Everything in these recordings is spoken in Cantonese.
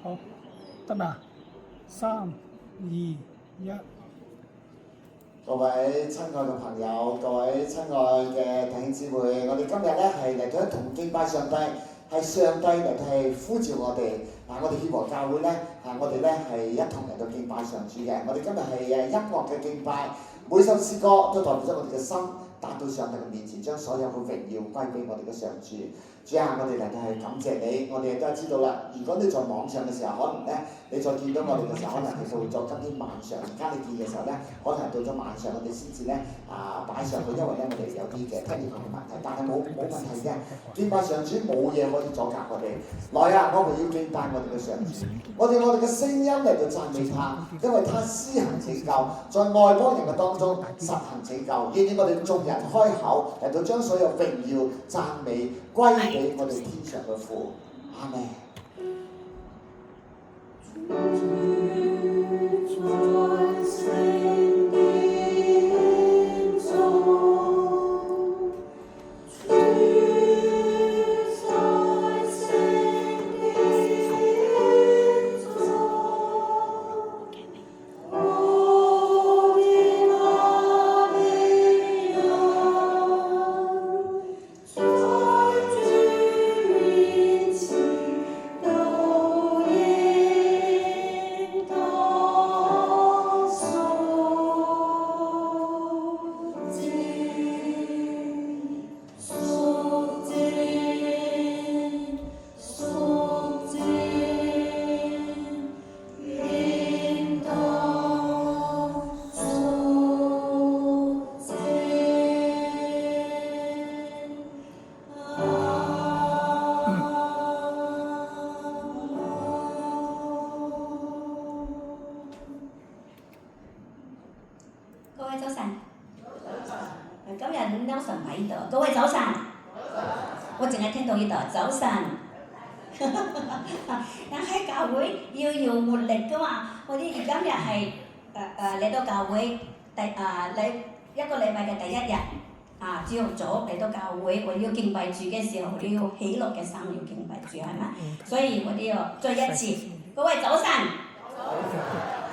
好，得未啊？3、2、1。各位親愛嘅朋友，各位親愛嘅弟兄姊妹，我哋今日咧係嚟到一同敬拜上帝，係上帝嚟到係呼召我哋。我哋協和教會咧，我哋咧係一同嚟到敬拜上主嘅。我哋今日係音樂嘅敬拜，每首詩歌都代表咗我哋嘅心達到上帝嘅面前，將所有嘅榮耀歸俾我哋嘅上主。主啊，我哋嚟到係感謝你，我哋亦都係知道啦。如果你在網上嘅時候，可能咧你再見到我哋嘅時候，可能係到咗今天晚上。而家你見嘅時候咧，可能係到咗晚上，我哋先至咧擺上去，因為咧我哋有啲嘅聽譯嘅問題，但係冇問題嘅。敬拜上主冇嘢可以阻隔我哋。來啊，我哋要敬拜我哋嘅上主，我哋嘅聲音嚟到讚美他，因為他施行拯救，在外邦人嘅當中實行拯救，願意我哋眾人開口嚟到將所有榮耀讚美歸俾我哋天上嘅父。阿們。早晨，喺教會要有活力㗎嘛！我哋今日係嚟到教會一個禮拜嘅第一日朝頭早嚟到教會，我哋要敬拜主嘅時候，我哋要喜樂嘅心要敬拜主，係咪？所以我哋要再一次，各位早晨，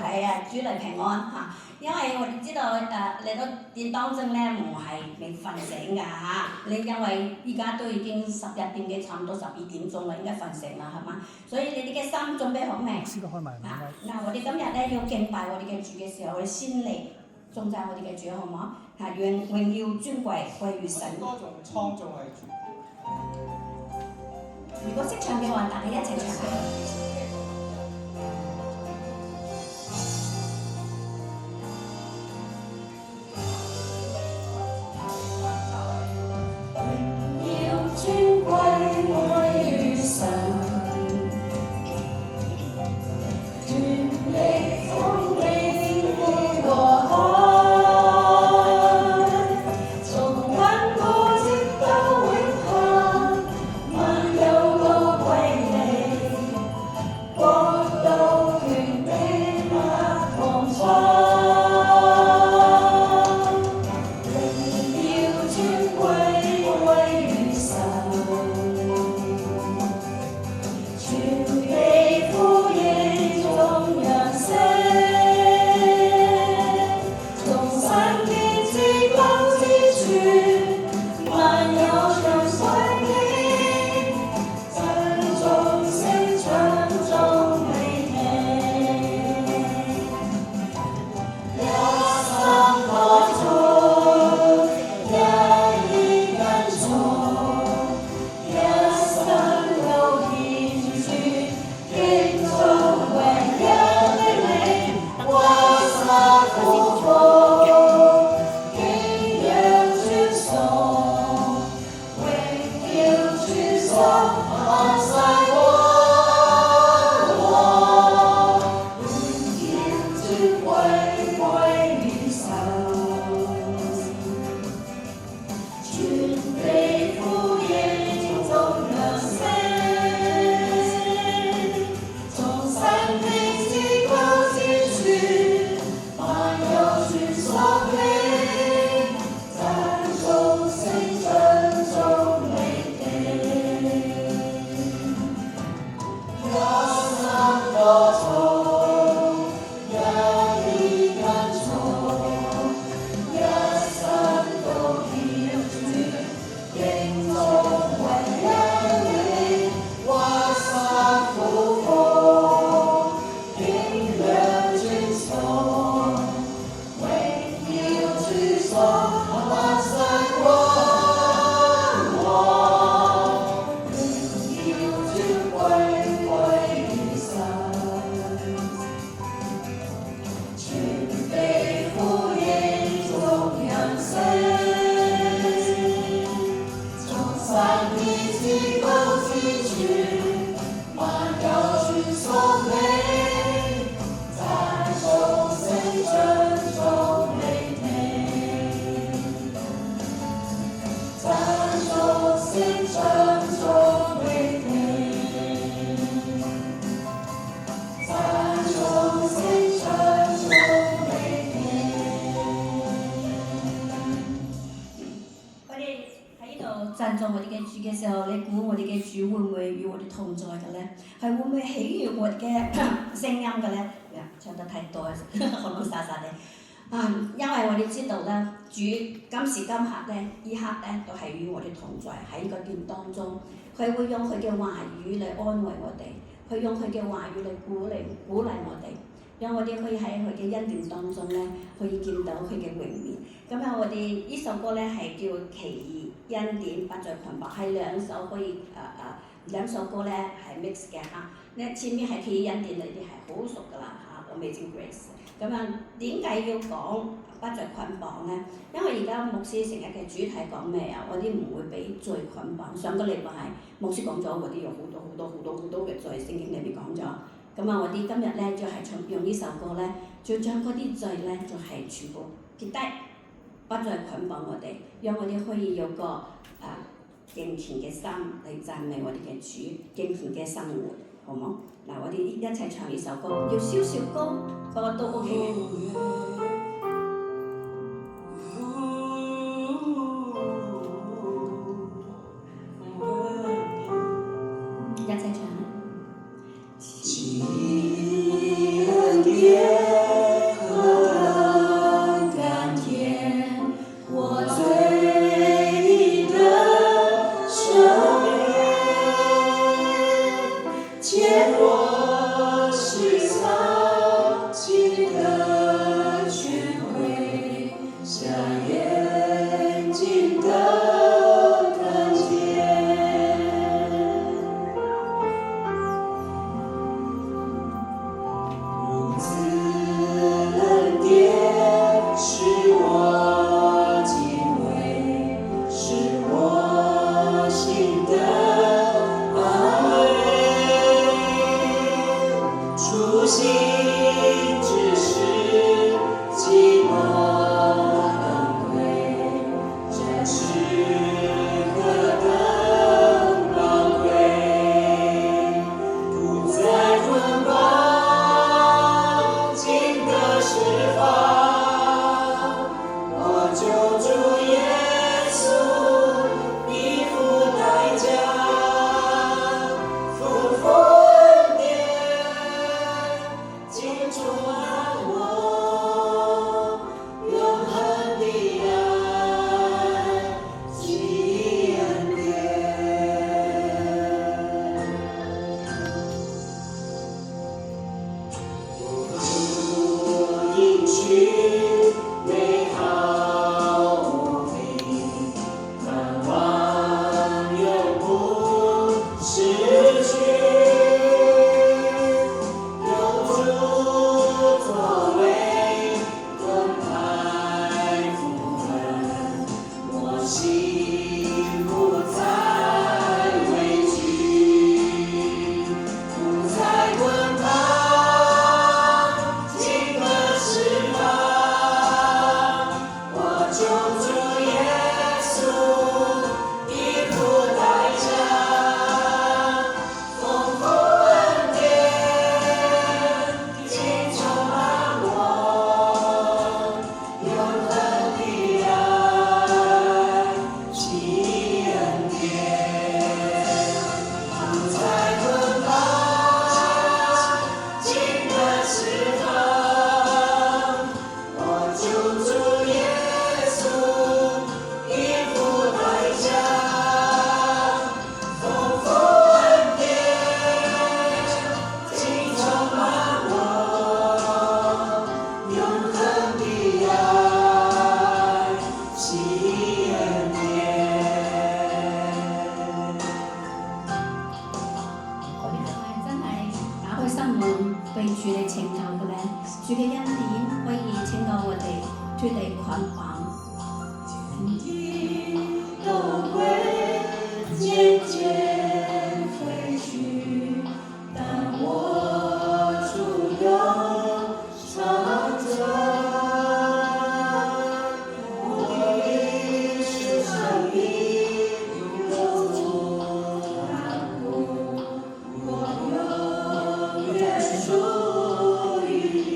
係啊，主嚟平安嚇。因為我哋知道嚟到殿當中咧，唔係你瞓醒㗎嚇，你因為依家都已經11點幾，差唔多12點鐘啦，應該瞓醒啦，係嘛？所以你哋嘅心準備好未？我哋今日咧要敬拜我哋嘅主嘅時候，我哋先嚟頌讚我哋嘅主，好唔好？願榮耀尊貴歸於神。多種創造為主。如果識唱嘅話，大家一齊唱下。主嘅時候，你估我哋嘅主會唔會與我哋同在嘅咧？係會唔會喜悅我哋嘅聲音嘅咧？唱得太多，可能沙沙地。因為我哋知道咧，主今時今刻咧，依刻咧都係與我哋同在喺個殿當中，佢會用佢嘅話語嚟安慰我哋，佢用佢嘅話語嚟鼓勵我哋，讓我哋可以喺佢嘅恩典當中咧，可以見到佢嘅榮面。咁樣我哋呢首歌咧係叫《奇異恩典不再捆綁》，係兩首歌咧係 mix 嘅嚇。前面係奇異恩典，你哋係好熟㗎啦嚇，《Amazing Grace》。咁樣點解要講不再捆綁咧？因為而家牧師成日嘅主題講咩啊？我哋唔會俾罪捆綁。上個禮拜牧師講咗，我哋有好多嘅罪，聖經裏邊講咗。咁啊，我哋今日咧就係用呢首歌咧，就將嗰啲罪咧就係全部撇低，不再捆綁我哋，讓我哋可以有個敬虔嘅心嚟讚美我哋嘅主，敬虔嘅生活，好冇？嗱，我哋一齊唱呢首歌，要少少高，不過都 OK 嘅。一齊唱。奇異恩典何等甘甜，我罪已得赦免，見我是草根的權威，像眼睛的看見。如此恩典使我敬畏，使我心的安慰，初心只是寂寞恩惠，真是何等寶貴，不再捆綁，盡得釋放，我救主耶穌已付代價，豐富恩典盡充滿我，永恆的愛，奇異恩典。不應許美好無比，盼望永不失去，有主作為，盾牌符合，我心不再畏懼，不再捆綁，盡得釋放，我救主耶穌已付代價，豐富恩典盡充滿我，永恆的愛，奇異恩典，不再捆綁，盡得釋放，我救主耶穌已付代價，豐富恩典盡充滿我，永恆的愛，奇異恩典。真係打開心門對主嚟請求嘅咧，主嘅恩典可以拯救我哋脫離捆綁。都會漸漸褪去，但我主永常在，我的是生命永不看顧，我永遠屬於你，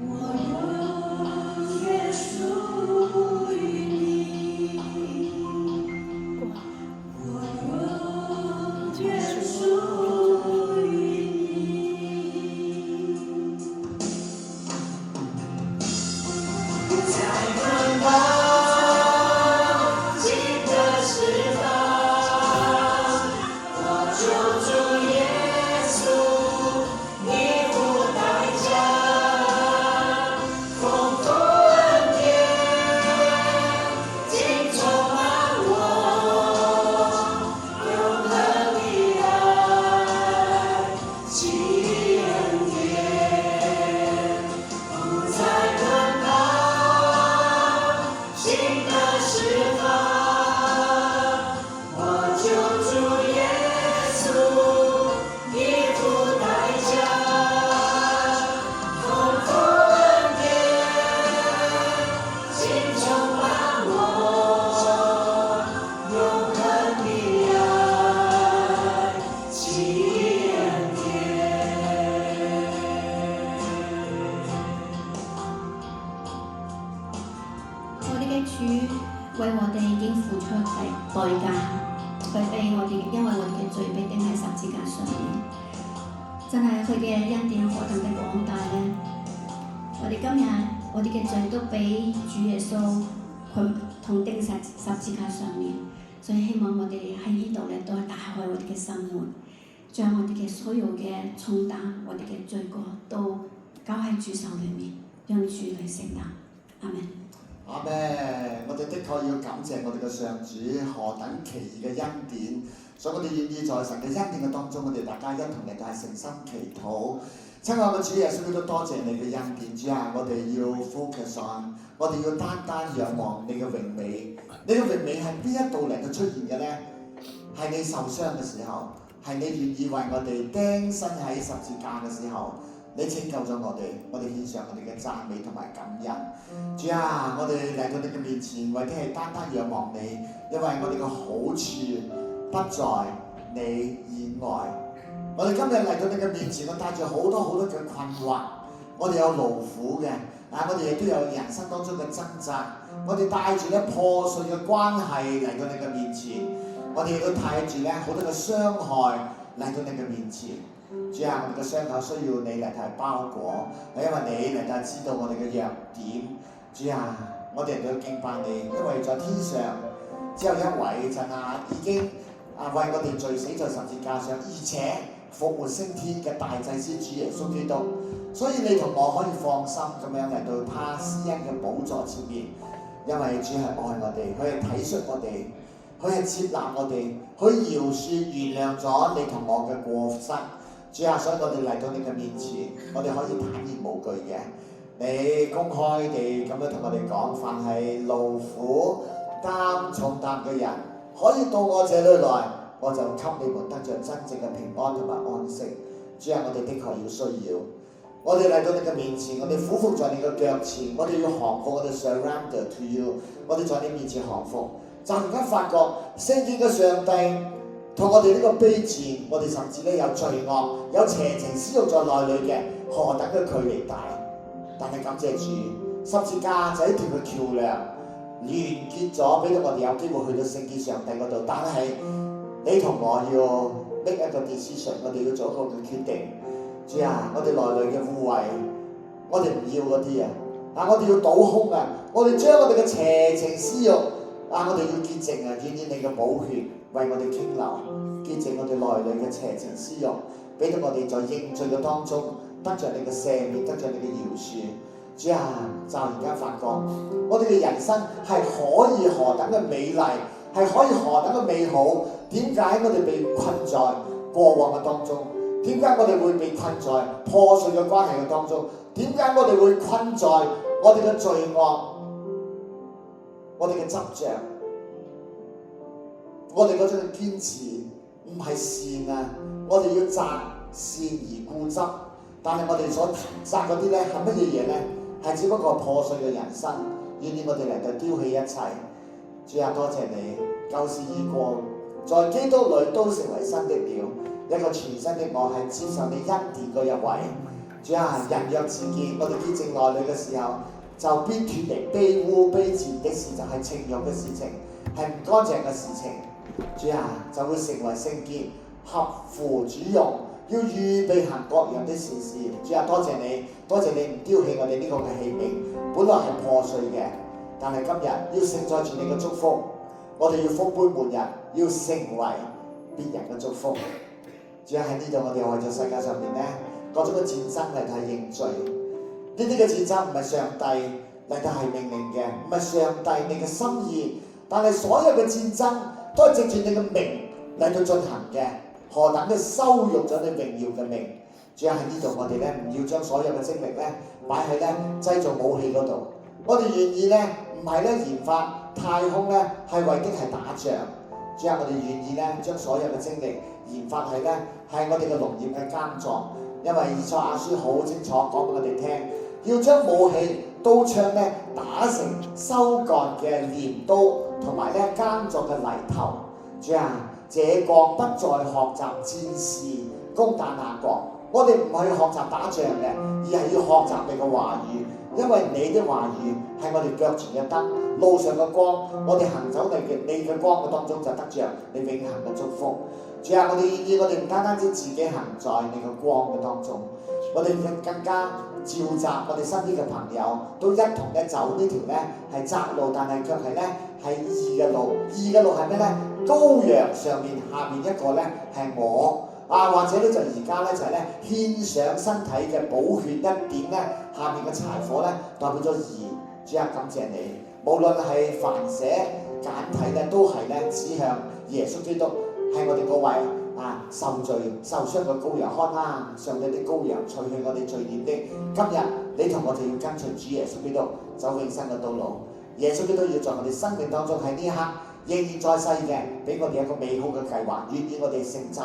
我永遠屬我哋嘅主為我哋已經付出代價，佢俾我哋，因為我哋嘅罪被釘喺十字架上面，真係佢嘅恩典何等嘅廣大呢！我哋今日我哋嘅罪都俾主耶穌佢同釘十字架上面，所以希望我哋喺呢度咧都係打開我哋嘅心門，將我哋嘅所有嘅重擔、我哋嘅罪過都交喺主手裏面，讓主嚟承擔。阿門。阿咩，我哋的確要感謝我哋嘅上主何等奇異嘅恩典，所以我哋願意在神嘅恩典嘅當中，我哋大家一同嚟到係誠心祈禱。親愛嘅主耶穌基督，多謝你嘅恩典，主啊，我哋要 focus on， 我哋要單單仰望你嘅榮美。你嘅榮美係邊一度嚟到出現嘅呢？係你受傷嘅時候，係你願意為我哋釘身喺十字架嘅時候。你拯救咗我哋獻上我哋嘅讚美同埋感恩。主啊，我哋嚟到你嘅面前，為的係單單仰望你，因為我哋嘅好處不在你以外。我哋今日嚟到你嘅面前，我帶住好多好多嘅困惑，我哋有勞苦嘅，我哋亦都有人生當中嘅掙扎，我哋帶住咧破碎嘅關係嚟到你嘅面前，我哋亦都帶住咧好多嘅傷害嚟到你嘅面前。主啊，我哋嘅傷口需要你嚟係包裹，係因為你嚟係知道我哋嘅弱點。主啊，我哋嚟到敬拜你，因為在天上只有一位神啊，已經為我哋罪死在十字架上，而且復活升天嘅大祭司主耶穌基督。所以你同我可以放心咁樣嚟到他施恩嘅寶座前面，因為主係愛我哋，佢係體恤我哋，佢係接納我哋，佢饒恕原諒咗你同我嘅過失。主啊，所以我哋嚟到你嘅面前，我哋可以坦然無懼嘅。你公開地咁樣同我哋講，凡係勞苦擔重擔嘅人，可以到我這裏來，我就給你們得着真正嘅平安同埋安息。主啊，我哋的確要需要，我哋嚟到你嘅面前，我哋俯伏在你嘅腳前，我哋要降服，我哋 surrender to you， 我哋在你面前降服。就而家發覺聖潔嘅上帝同我哋呢個卑賤，我哋甚至咧有罪惡、有邪情私慾在內裏嘅，何等嘅距離大！但係感謝主，十字架就一條嘅橋梁，連結咗，俾到我哋有機會去到聖潔上帝嗰度。但係你同我要 make 一個 decision， 我哋要做一個嘅決定。主啊，我哋內裏嘅污穢，我哋唔要嗰啲啊！我哋要倒空啊！我哋將我哋嘅邪情私慾我哋要潔淨啊！願意你嘅寶血為我哋傾流，潔淨我哋內裏嘅邪情私慾，俾到我哋在認罪嘅當中得着你嘅赦免，得着你嘅饒恕。主啊，就而家發覺，我哋嘅人生係可以何等嘅美麗，係可以何等嘅美好。點解我哋被困在過往嘅當中？點解我哋會被困在破碎嘅關係嘅當中？點解我哋會困在我哋嘅罪惡、我哋嘅執着、我哋嗰種嘅堅持唔係善啊！我哋要擇善而固執，但係我哋所擇嗰啲咧係乜嘢嘢咧？係只不過破碎嘅人生，願意我哋嚟到丟棄一切。主啊，多謝你，舊事已過，在基督裏都成為新的了，一個全新的我係接受你恩典嗰一位。主啊，人若自潔，我哋潔淨內裏嘅時候，就必脫離卑污卑賤的事，就係情慾嘅事情，係唔乾淨嘅事情。主啊，就會成為聖潔，合乎主用，要預備行各樣的善事。主啊，多謝你，多謝你唔丟棄我哋呢個嘅器皿，本來係破碎嘅，但係今日要承載住你嘅祝福，我哋要福杯滿溢，要成為別人嘅祝福。主要喺呢度我哋為咗世界上面咧各種嘅戰爭嚟到係認罪，呢啲嘅戰爭唔係上帝嚟到係命令嘅，唔係上帝你嘅心意，但係所有嘅戰爭都係藉住你嘅名嚟到進行嘅，何等嘅羞辱咗你榮耀嘅名！主要喺呢度我哋咧唔要將所有嘅精力咧擺喺咧製造武器嗰度，我哋願意咧唔係咧研發太空咧係為的係打仗，主要我哋願意咧將所有嘅精力研發係咧係我哋嘅農業嘅耕作，因為以賽亞書好清楚講俾我哋聽，要將武器刀槍咧打成收割嘅鐮刀同埋咧耕作嘅犁頭。主啊，這國不再學習戰事攻打那國。我哋唔係學習打仗嘅，而係要學習你嘅話語，因為你的話語係我哋腳前嘅燈，路上嘅光。我哋行走你嘅光嘅當中，就得着你永恆嘅祝福。主啊，我哋願意我哋唔單單止自己行在你嘅光嘅當中，我哋更加召集我哋身邊嘅朋友，都一同咧走呢條咧係窄路，但係卻係咧係義嘅路。義嘅路係咩咧？羔羊上面下面一個咧係我。或者咧就而家咧就係咧獻上身體嘅寶血一點咧，下面嘅柴火咧代表咗義。主啊，感謝你，無論係繁寫簡體咧，都係咧指向耶穌基督係我哋嗰位受罪受傷嘅羔羊。看啊，上帝的羔羊，除去我哋罪孽的。今日你同我哋要跟隨主耶穌基督走永生嘅道路。耶穌基督要在我哋生命當中喺呢一刻仍然在世嘅，俾我哋一個美好嘅計劃，願意我哋成就，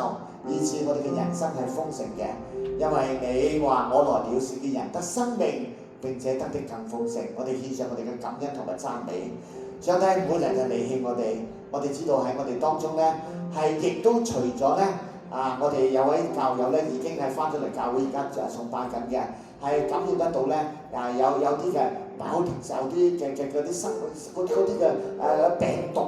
以致我哋嘅人生係豐盛嘅。因為你話我來了是叫人得生命，並且得的更豐盛。我哋獻上我哋嘅感恩同埋讚美。上帝每日就離棄我哋知道喺我哋當中咧，係亦都除咗咧我哋有位教友咧已經係翻咗嚟教會，而家就係崇拜緊嘅，係感染得到咧有啲嘅飽停有啲嘅嗰啲生嗰啲嘅病毒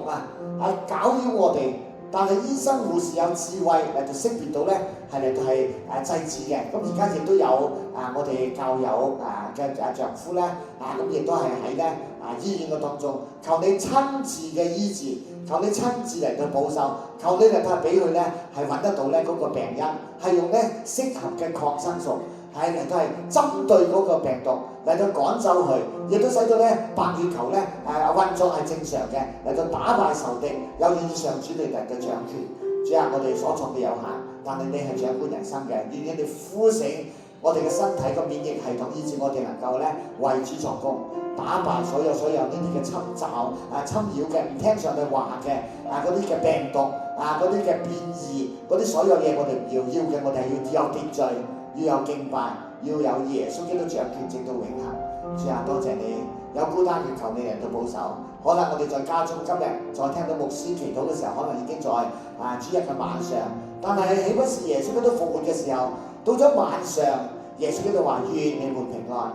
搞擾我哋。但係醫生護士有智慧嚟到識別到咧，係嚟到係制止嘅。咁而家亦都有我哋教友嘅丈夫咧，咁亦都係喺咧醫院嘅當中，求你親自嘅醫治，求你親自嚟到保守，求你嚟到俾佢咧係揾得到咧嗰個病因，係用咧適合嘅抗生素，係嚟到係針對嗰個病毒嚟到趕走佢，亦都使到咧白血球咧運作係正常嘅，嚟到打敗仇敵，有願意上主你嚟到掌權。主啊，我哋所作嘅有限，但係你係掌管人生嘅，願意你呼醒我哋嘅身體個免疫系統，以致我哋能夠咧為主作工，打敗所有呢啲嘅侵襲侵擾嘅唔聽上帝話嘅嗰啲嘅病毒嗰啲嘅變異嗰啲所有嘢，我哋唔要嘅，我哋係要有秩序，要有敬拜，要有耶穌基督掌權直到永恆。主啊，多謝你，有孤單嘅求你嚟到保守。可能我哋在家中今日再聽到牧師祈禱嘅時候，可能已經在主日嘅晚上，但係豈不是耶穌基督復活嘅時候，到咗晚上，耶穌基督話願你們平安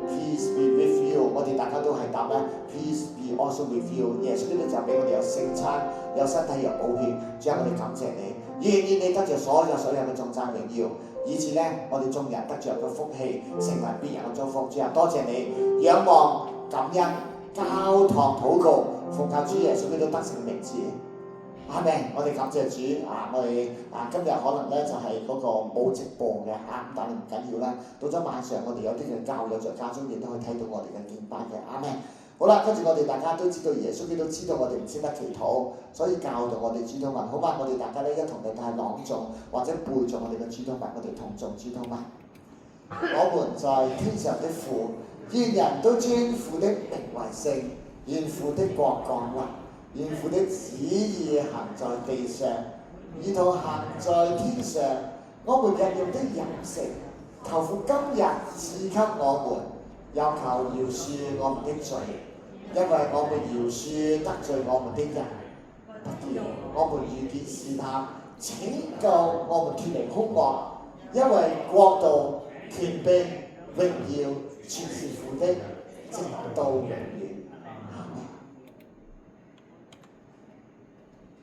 ，Peace be with you。我哋大家都係答咧 ，Peace be also with you。耶穌基督就俾我哋有聖餐，有身體，有寶血。主啊，我哋感謝你，願意你得着所有嘅頌讚榮耀，以致咧我哋眾人得着嘅福氣，成為別人嘅祝福。主啊，多謝你，仰望感恩。交託禱告，奉靠主耶穌基督得勝名字，阿們。我哋感謝主我哋今日可能咧就係嗰個冇直播嘅但係唔緊要啦。到咗晚上，我哋有啲嘅教友在家中亦都可以睇到我哋嘅敬拜嘅，阿們。好啦，跟住我哋大家都知道耶穌基督知道我哋唔識得祈禱，所以教導我哋主禱文，好嘛？我哋大家咧一同嚟係朗誦或者背誦我哋嘅主禱文，我哋同誦主禱文。我們在天上的父，願人都尊父的名為聖，願父的國降臨，願父的旨意行在地上，如同行在天上。我們日用的飲食，求父今日賜給我們，又求饒恕我們的罪，因為我們饒恕得罪我們的人，不叫我們遇見試探，拯救我們脫離兇惡，因為國度、權柄、榮耀全是父的，直到永遠。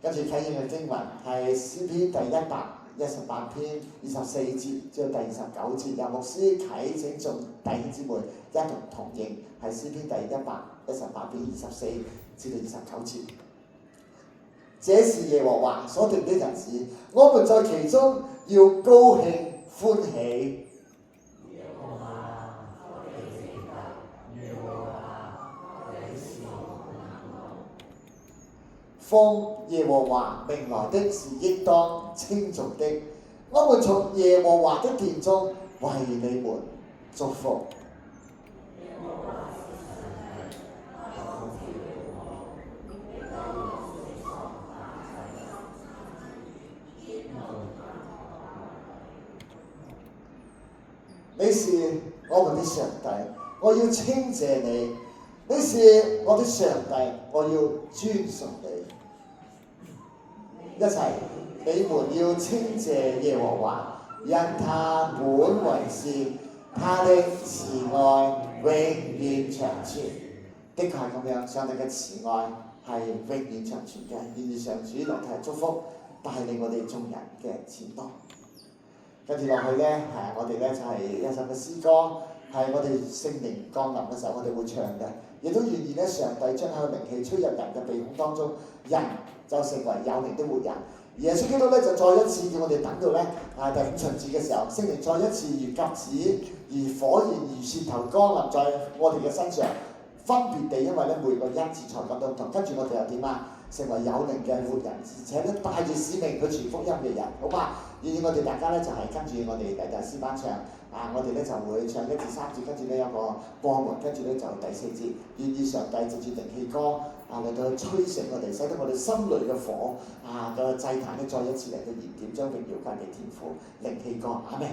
跟住睇見嘅經文係詩篇第118篇24節至到第29節，由牧師啟請眾弟兄姊妹一同認，係詩篇第118篇24至到29節。這是耶和華所定的日子，我們在其中要高興歡喜。奉耶和華名來的是應當稱頌的，我們從耶和華的殿中為你們祝福。你是我們的上帝，我要稱謝你；你是我的上帝，我要尊崇你。一齊，你們要稱謝耶和華，因他本為善，他的慈愛永遠長存。的確係咁樣，上帝嘅慈愛係永遠長存嘅。願意上主來提祝福，帶領我哋眾人嘅前途。跟住落去咧，我哋咧就係一首嘅詩歌，係我哋聖靈降臨嘅時候，我哋會唱嘅。亦都願意咧，上帝將佢嘅靈氣吹入人嘅鼻孔當中，人就成為有靈的活人。耶穌基督咧就再一次叫我哋等到咧第五旬節嘅時候，聖靈再一次如鴿子、如火焰、如舌頭降臨在我哋嘅身上，分別地，因為咧每個恩賜才幹都唔同。跟住我哋又點啊？成為有靈嘅活人，而且咧帶住使命去傳福音嘅人，好嘛？願意我哋大家咧就係跟住我哋第詩班唱我哋咧就會唱1至3節，跟住咧有個過門，跟住咧就第4節。願意上帝藉住靈氣歌嚟到吹醒我哋，使得我哋心裏嘅火個祭壇咧再一次嚟到燃點，將榮耀歸俾天父。靈氣歌，阿們。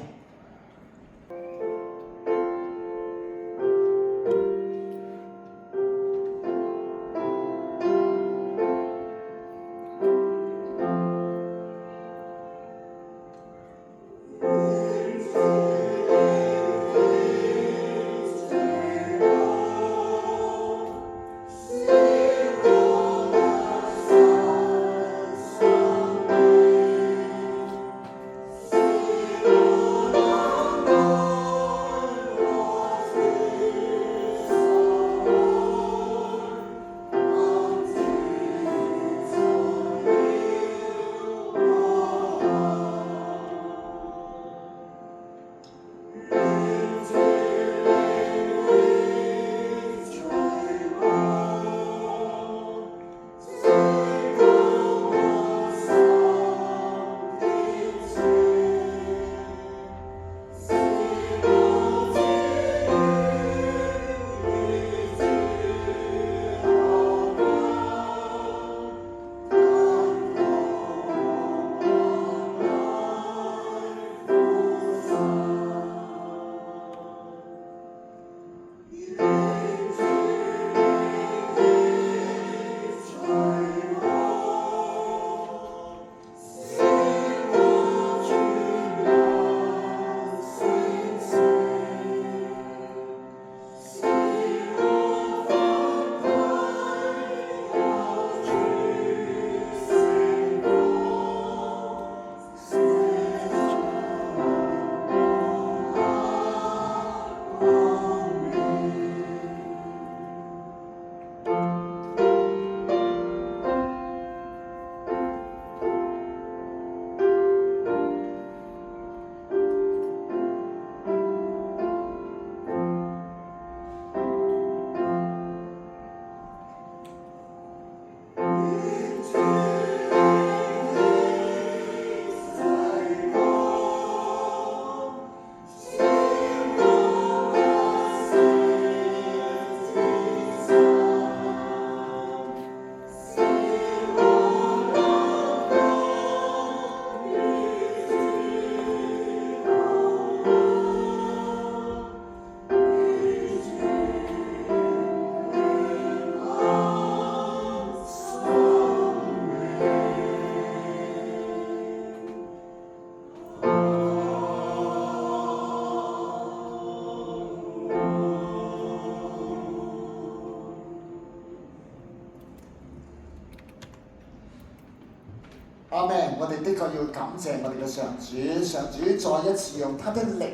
阿們，我哋的確要感謝我哋嘅上主，上主再一次用他的靈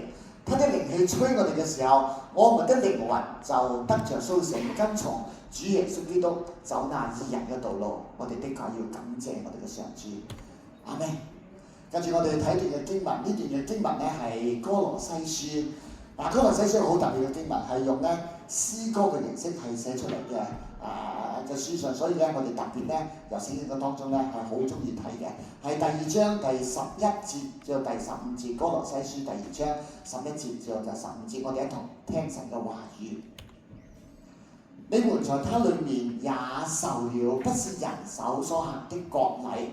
氣吹我哋嘅時候，我們的靈魂就得着甦醒，跟從主耶穌基督走那義人嘅道路，我哋的確要感謝我哋嘅上主。阿們。跟住我哋睇段嘅經文，呢段嘅經文咧係哥羅西書。嗱，哥羅西書好特別嘅經文，係用咧詩歌嘅形式係寫出嚟嘅書信，所以咧我哋特別咧由聖經嘅當中咧係好中意睇嘅，係第二章第11節至到第15節，哥羅西書第2章11節至到第15節，我哋一同聽神嘅話語。你們在他裡面也受了不是人手所行的割禮，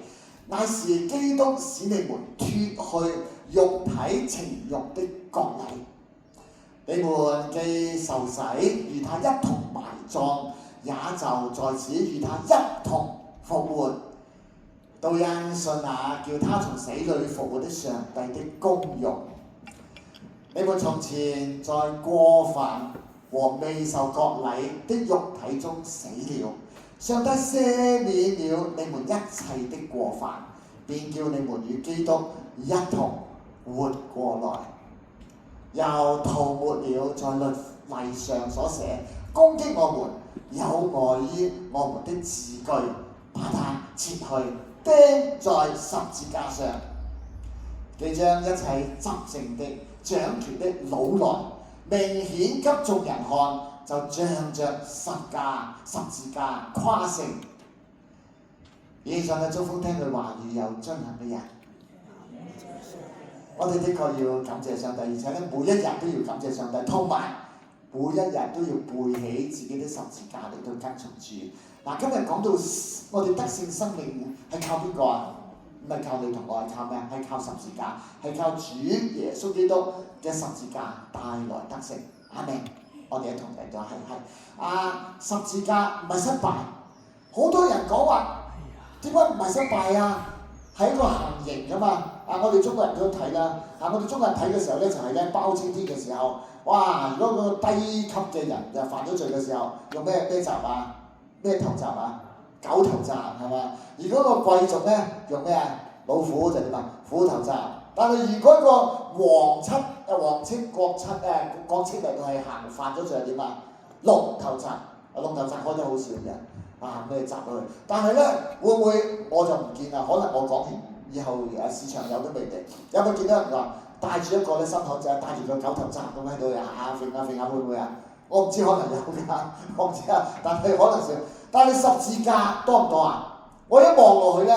乃是基督使你們脫去肉體情慾的割禮。你們既受洗，與他一同埋葬，也就在此與他一同復活。都因信那叫他從死裡復活的上帝的功用。你們從前在過犯和未受割禮的肉體中死了，上帝赦免了你們一切的過犯，便叫你們與基督一同活過來，又塗抹了在律例上所寫攻擊我們有礙於我們的字據，把它切去，釘在十字架上，既將一切執政的、掌權的擄來，明顯給眾人看，就仗着十字架誇勝。以上嘅祝福聽佢話語有遵行嘅人，我哋的確要感謝上帝，而且咧每一日都要感謝上帝，同埋每一日都要背起自己的十字架嚟到跟從主。嗱，今日講到我哋得勝生命係靠邊個啊？唔係靠你同我，係靠咩？係靠十字架，係靠主耶穌基督嘅十字架帶來得勝。阿們，我哋一同嚟咗係十字架唔係失敗。好多人講話點解唔係失敗啊？係一個行刑㗎嘛。我哋中國人都睇啦。我哋中國人睇嘅時候咧，就係咧包青天嘅時候，哇！如果個低級嘅人就犯咗罪嘅時候，用咩閘啊？咩頭閘啊？狗頭閘係嘛？如果個貴族咧用咩啊？老虎就點啊？虎頭閘。但係如果個皇親國戚嚟到係行犯咗罪係點啊？龍頭閘。龍頭閘開得好少嘅，咩閘落去？但係咧會唔會我就唔見啦？可能我講完以後市場有都未定。有冇見到人話帶住一個咧心口仔，帶住個狗頭閘咁喺度揈下會唔會啊？我唔知，可能有㗎，我唔知啊。但係可能少。但係十字架多唔多啊？我一望落去咧，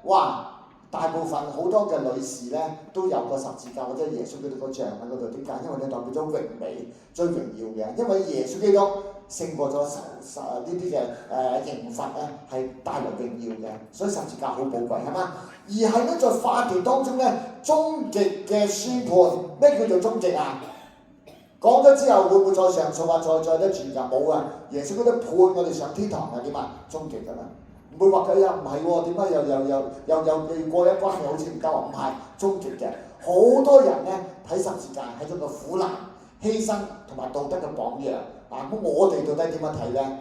哇！大部分好多嘅女士咧都有個十字架或者耶穌基督個像喺嗰度。點解？因為你代表咗榮美、最榮耀嘅。因為耶穌基督勝過咗呢啲嘅刑罰咧，係帶來榮耀嘅，所以十字架好寶貴，係嘛？而係咧在法庭當中咧，終極嘅宣判。咩叫做終極啊？講咗之後會唔會再上訴啊？再得住㗎？冇啊！耶穌基督判我哋上天堂係點啊？終極㗎啦。唔會話佢又唔係喎，點解又未過一關又好似唔得喎？唔係終極嘅。好多人咧睇十字架係一個苦難、犧牲同埋道德嘅榜樣。咁我哋到底點樣睇咧？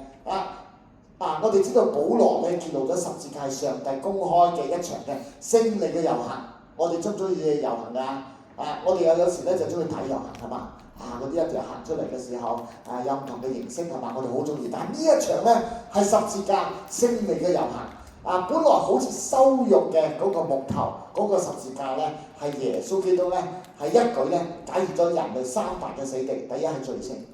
我哋知道保羅咧揭露咗十字架係上帝公開嘅一場嘅勝利嘅遊行。我哋中唔中意遊行㗎？我哋有時咧就中意睇遊行係嘛？嗰啲一條行出嚟嘅時候，有唔同嘅形式係嘛？我哋好中意。但係呢一場咧係十字架勝利嘅遊行。本來好似羞辱嘅嗰個木頭嗰個十字架咧，係耶穌基督咧係一舉咧解決咗人類三大嘅死敵。第一係罪性，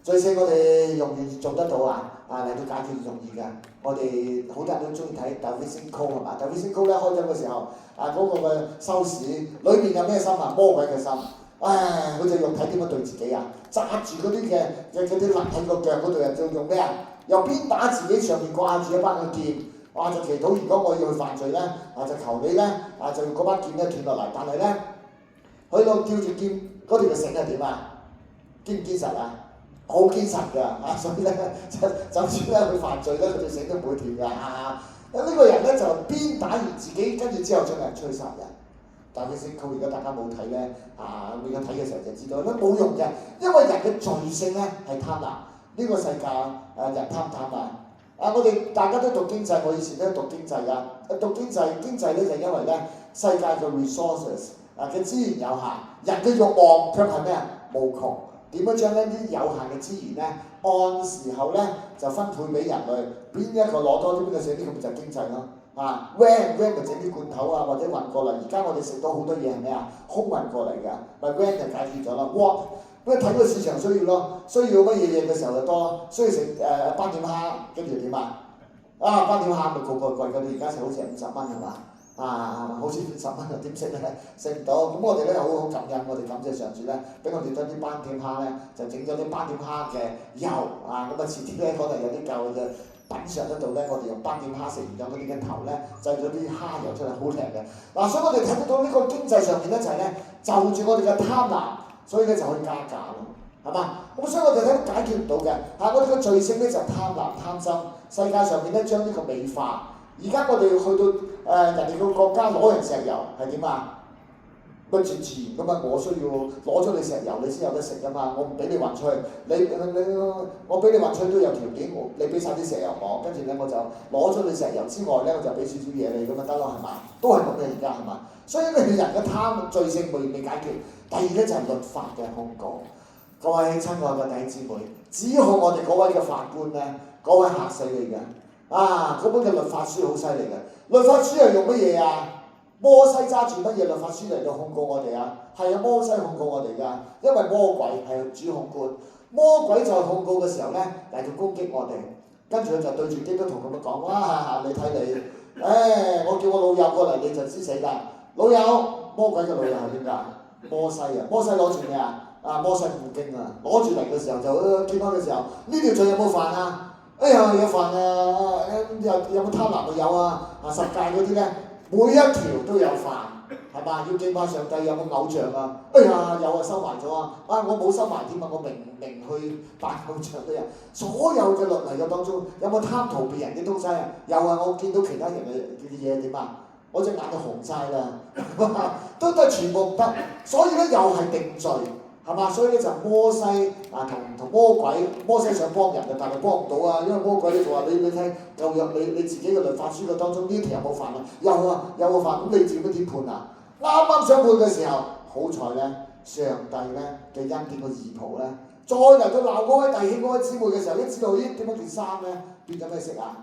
罪性我哋容易做得到嚟到解決容易嘅。我哋好多人都中意睇《Da Vinci Code》係嘛？《Da Vinci Code》咧開咗嘅時候，嗰個嘅收視裏面有咩心啊？魔鬼嘅心。佢就用睇點樣對自己啊！揸住嗰啲嘅嗰啲勒喺個腳嗰度，就用咩啊？又鞭打自己，上面掛住一班嘅劍，就祈禱如果我要去犯罪咧，就求你咧，就用嗰班劍咧斷落嚟。但係咧，去到吊住劍嗰條嘅繩係點啊？堅唔堅實啊？好堅實㗎所以咧就算咧佢犯罪咧，佢條繩都唔會斷㗎呢個人咧就鞭打完自己，跟住之後將人吹殺人。但係先靠而家大家冇睇咧，你而家睇嘅時候就知道咧冇用嘅，因為人嘅罪性咧係貪婪，呢個世界人貪我哋大家都讀經濟，我以前都讀經濟㗎，讀經濟咧就因為咧世界嘅 resources 嘅資源有限，人嘅慾望卻係咩啊？無窮，點樣將呢啲有限嘅資源咧，按時候咧就分配俾人類，邊一個攞多啲，邊個少啲，咁就經濟咯。van 咪整啲罐頭啊，或者運過嚟。而家我哋食到好多嘢係咩啊？空運過嚟㗎，咪 van 就解決咗啦。what 咁睇個市場需要咯，需要乜嘢嘢嘅時候就多，需要食斑點蝦，跟住點啊？斑點蝦咪個貴㗎，你而家食好似係50蚊係嘛？好似10蚊又點食咧？食唔到，咁我哋咧好感恩，我哋感謝上主咧，俾我哋將啲斑點蝦咧就整咗啲斑點蝦嘅油咁遲啲咧可能有啲舊嘅品嚐得到咧，我哋用斑點蝦食完咗嗰啲嘅頭咧，製咗啲蝦油出嚟好靚嘅。所以我哋睇得到呢個經濟上面咧就係咧就住我哋嘅貪婪，所以咧就可以加價咯，係嘛？咁所以我哋睇解決唔到嘅我哋嘅罪性咧就貪婪貪心，世界上面咧將呢個美化。而家我哋去到人哋個國家攞人石油係點啊？乜自然噶嘛？我需要攞咗你石油，你先有得食噶嘛？我唔俾你運出去，我俾你運出去都有條件，你俾晒啲石油我，跟住咧我就攞咗你石油之外咧，我就俾少少嘢你咁咪得咯，係嘛？都係咁嘅而家係嘛？所以你人嘅貪罪性未解決。第二咧就係律法嘅控告。各位親愛嘅弟兄姊妹，指控我哋嗰位嘅法官咧，嗰位嚇死你嘅。嗰本嘅律法書好犀利嘅，律法書係用乜嘢啊？摩西揸住乜嘢律法書嚟到控告我哋啊？係啊，摩西控告我哋㗎，因為魔鬼係主控官，魔鬼在控告嘅時候咧嚟到攻擊我哋，跟住佢就對住基督徒咁樣講，你睇你，我叫我老友過嚟你就知死㗎，老友，魔鬼嘅老友係邊㗎？摩西啊，摩西攞住咩啊？摩西五經啊，攞住嚟嘅時候就揭開嘅時候，呢條罪有冇犯啊？有犯有冇貪婪啊？有啊，10戒嗰啲咧，每一條都有犯，係嘛？要敬拜上帝，有冇偶像啊？有啊，收埋咗啊！我冇收埋添啊，我明去拜偶像都有。所有嘅律例嘅當中，有冇貪圖別人嘅東西啊？有啊，我見到其他人嘅嘢點啊？我隻眼就紅晒啦，都全部唔得，所以咧又係定罪。係嘛？所以咧就摩西同魔鬼，摩西想幫人嘅，但係幫唔到啊，因為魔鬼咧就話你睇舊約你自己嘅律法書嘅當中呢條有冇犯啊？有啊，有冇犯？咁你自己點判啊？啱啱想判嘅時候，好彩咧，上帝咧嘅恩典個義袍咧，再嚟到鬧嗰位弟兄嗰位姊妹嘅時候，一知道點解件衫咧變咗咩色啊？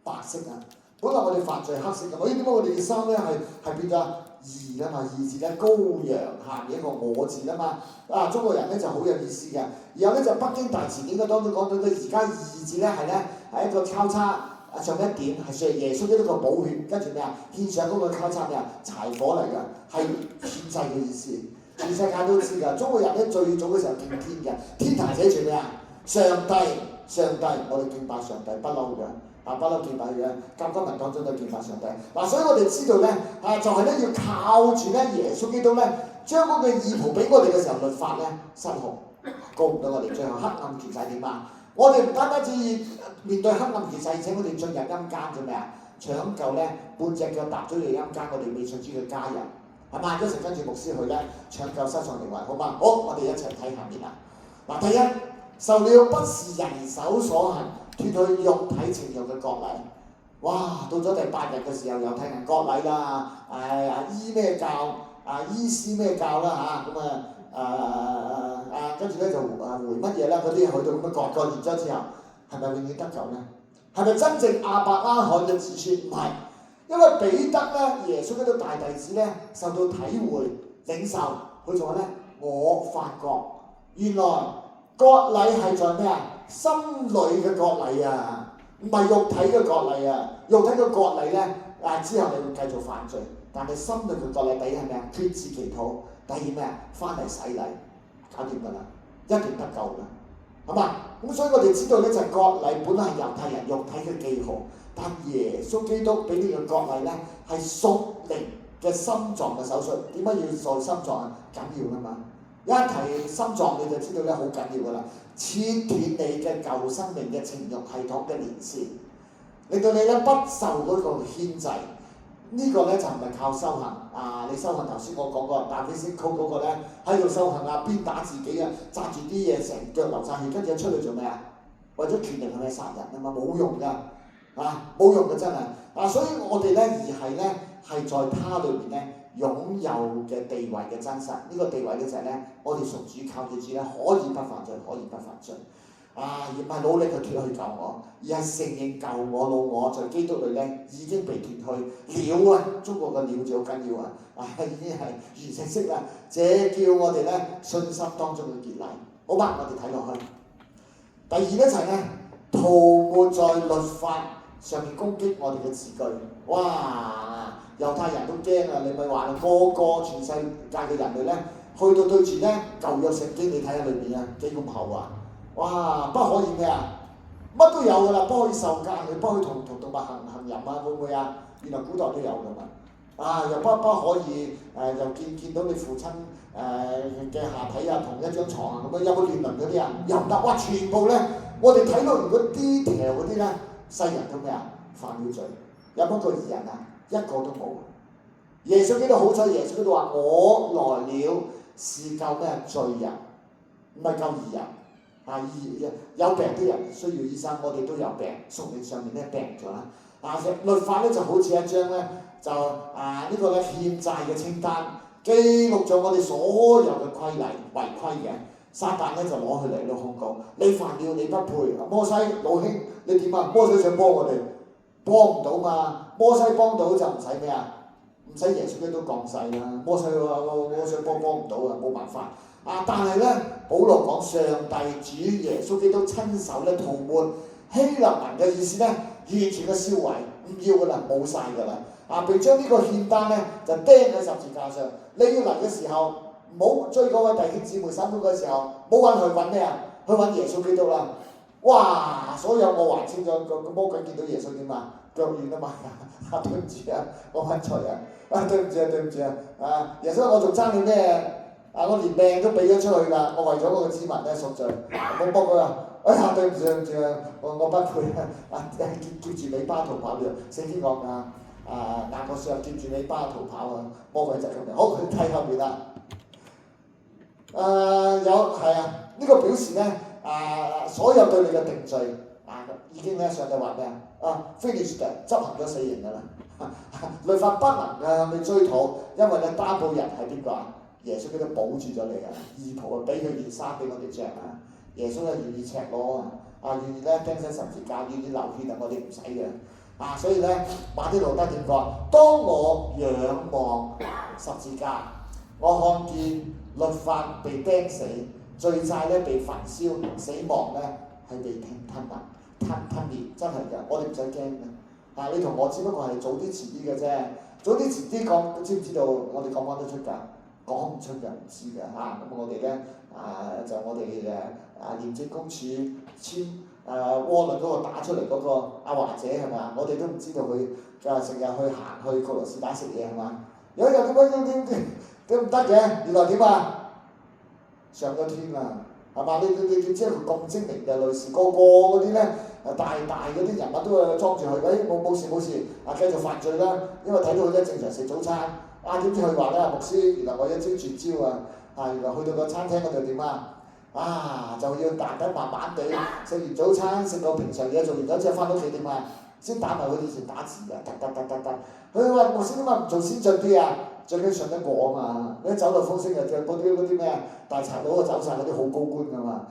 白色啊！本來我哋犯罪黑色嘅，點解我哋件衫咧係變咗？義啊嘛，義字咧羔羊下面一個我字啊嘛，中國人咧就好有意思嘅。然後咧就北京大詞典嘅當中講到佢而家義字咧係一個交叉上一點係上耶穌基督個寶血，跟住咩啊？獻上嗰個交叉咩啊？柴火嚟㗎，係獻祭嘅意思。全世界都知㗎，中國人咧最早嘅時候敬天嘅，天壇寫住咩啊？上帝，我哋敬拜上帝不嬲㗎。不嬲敬拜嘅，教經文當中都敬拜上帝。所以我哋知道咧，就係咧要靠住咧耶穌基督咧，將嗰個義袍俾我哋嘅時候，律法咧失控，告唔到我哋，最後黑暗權勢點啊？我哋唔單單止面對黑暗權勢，而且我哋進入陰間做咩啊？搶救咧半隻腳踏咗入陰間，我哋未信主嘅家人，係嘛？一齊跟住牧師去咧搶救失喪靈魂，好嘛？好，我哋一齊睇下面啊！第一，受了不是人手所行，脱去肉體情慾嘅割禮。哇！到咗第8日嘅時候，猶太人割禮啦，依咩教伊斯咩教啦跟住咧就回乜嘢啦？嗰啲去到咁樣割完咗之後，係咪永遠得救咧？係咪真正亞伯拉罕嘅子孫？唔係，因為彼得咧，耶穌基督大弟子咧，受到體會領受，佢就話咧：我發覺原來割禮係在咩啊？心裏嘅割禮啊，唔係肉體嘅割禮啊。肉體嘅割禮咧，之後你會繼續犯罪，但係心裏嘅割禮第一係咩啊？決志祈禱，第二咩啊？翻嚟洗禮，搞掂㗎啦，一定得救㗎，係嘛？咁所以我哋知道咧，就係割禮本來係猶太人肉體嘅記號，但耶穌基督俾呢個割禮咧係屬靈嘅心臟嘅手術。點解要做心臟啊？緊要㗎嘛！一提心臟你就知道咧，好緊要㗎啦，切斷你嘅舊生命嘅情慾系統嘅連線，令到你咧不受嗰個牽制。呢個咧就唔係靠修行你修行頭先我講過，大飛先曲嗰個咧喺度修行鞭打自己揸住啲嘢成腳流晒血，跟住出去做咩啊？為咗權力係咪殺人嘛？冇用㗎冇用嘅真係所以我哋咧而係咧係在他裏面咧擁有嘅地位嘅真實。呢個地位咧就係咧，我哋屬主靠住主咧，可以不犯罪，可以不犯罪。而唔係努力去脱去舊我，而係承認舊我老我在基督裏咧已經被脱去了啊！中國嘅了字好緊要啊！已經係完成式啦。這叫我哋咧信心當中嘅結禮。好吧，我哋睇落去。第二咧就係咧，塗抹在律法上面攻擊我哋嘅字句。哇！猶太人都驚啊！你咪話個個全世界嘅人類咧，去到對住咧舊約聖經，你睇下裏邊啊幾咁厚啊！哇！不可以咩啊？乜都有㗎啦，不可以受奸，你不可以同動物行淫啊，會唔會啊？原來古代都有㗎嘛。又不可以又見到你父親嘅下體啊，同一張床啊咁樣，有冇亂倫嗰啲啊？又唔得，哇！全部咧，我哋睇到如果 detail 嗰啲咧，世人都咩啊？犯了罪，有冇一個義人啊？一個都冇。耶穌基督好彩，耶穌基督話：我來了是救咩罪人，唔係救義人。有病啲人需要醫生，我哋都有病，屬靈上面咧病咗啦。律法咧就好似一張咧，就呢個咧欠債嘅清單，記錄咗我哋所有嘅規例違規嘅。撒旦咧就攞佢嚟到控告，你犯了你不配。摩西老兄，你點啊？摩西想幫我哋，幫唔到嘛。摩西幫到就唔使咩啊？唔使耶穌基督降世啦。摩西話我想幫唔到啊，冇辦法。但係咧，保羅講上帝主耶穌基督親手咧塗抹希臘文嘅意思咧，完全嘅銷毀，唔要㗎啦，冇晒㗎啦。並將呢個欠單咧就釘喺十字架上。你要嚟嘅時候，唔好追嗰位弟兄姊妹審判嘅時候，唔好揾佢揾咩啊？去揾耶穌基督啦！哇！所有我還清咗個魔鬼見到耶穌點啊？腳軟啊嘛！對唔住啊，我揾錯人。對唔住啊！耶穌我仲爭你咩？我連命都俾咗出去啦！我為咗嗰個子民咧贖罪，冇幫佢話，哎呀對唔住啊！我不配啊！夾住尾巴逃跑嘅，聖經講雅各書夾住尾巴逃跑啊！魔鬼就咁樣。好，佢睇後面啦。呢個表示咧所有對你嘅定罪已經咧上帝話咩finished 執行咗死刑㗎啦。律法不能去追討，因為咧擔保人係邊個啊？耶穌基督保住咗你啊！義袍啊，俾佢件衫俾我哋着啊！耶穌咧願意赤裸願意咧釘身十字架，願意流血啊！我哋唔使嘅所以咧馬丁路德點講？當我仰望十字架，我看見律法被釘死，罪債咧被焚燒，死亡咧係被吞滅，真係㗎！我哋唔使驚嘅你同我只不過係早啲遲啲嘅啫，早啲遲啲講，知唔知道？我哋講得出㗎？講唔出嘅唔知嘅咁我哋咧就我哋廉政公署簽窩輪嗰個打出嚟嗰個華姐係嘛？我哋都唔知道佢成日去行去俄羅斯打食嘢係嘛？有一日點唔得嘅？原來點啊？上咗天啊係嘛？你知佢咁精明嘅女士，個嗰啲咧大嗰啲人物都裝住佢，冇事繼續犯罪啦，因為睇到佢咧正常食早餐。點知佢話咧，牧師，原來我一招絕招原來去到個餐廳嗰度點就要大家慢慢地食完早餐，食個平常嘢，做完咗之後翻到屋企點先打埋佢以前打字嘅，佢話牧師點解唔做先進啲啊？最緊要信得過嘛！你走漏風聲就嗰啲咩大賊佬走晒嗰啲好高官㗎嘛！